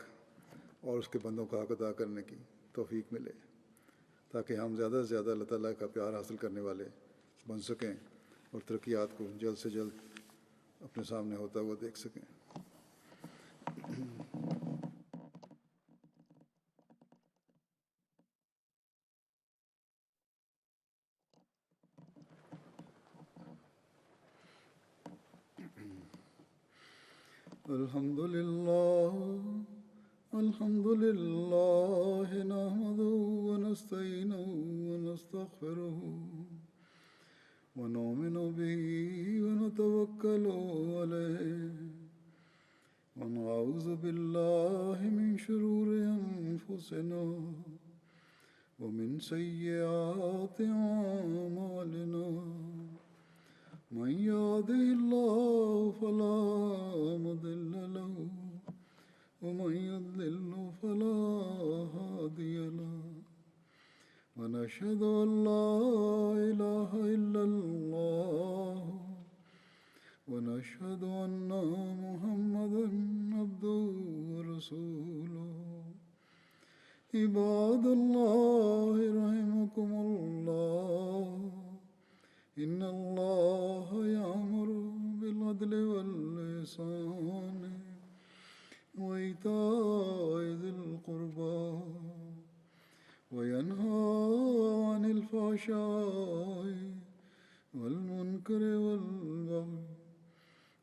اور اس کے بندوں کا حق ادا کرنے کی توفیق ملے، تاکہ ہم زیادہ سے زیادہ اللہ تعالیٰ کا پیار حاصل کرنے والے بن سکیں اور ترقیات کو جلد سے جلد اپنے سامنے ہوتا ہوا دیکھ سکیں۔ الحمد لله نحمده ونستعينه ونستغفره ونؤمن به ونتوكل عليه ونعوذ بالله من شرور أنفسنا ومن سيئات أعمالنا، من يهده الله فلا مضل له ومن يضلل فلا هادي له، ونشهد أن لا إله إلا الله ونشهد أن محمدا عبده ورسوله عباد الله رحمكم الله إن الله يأمر بالعدل والإحسان وإيتاء ذي القربى وينهى عن الفحشاء والمنكر والبغي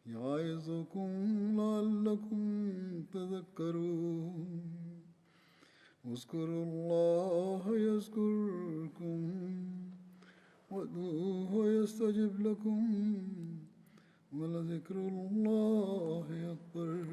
يعظكم لعلكم تذكرون اذكروا الله يذكركم وادعوه يستجب لكم ولذكر الله أكبر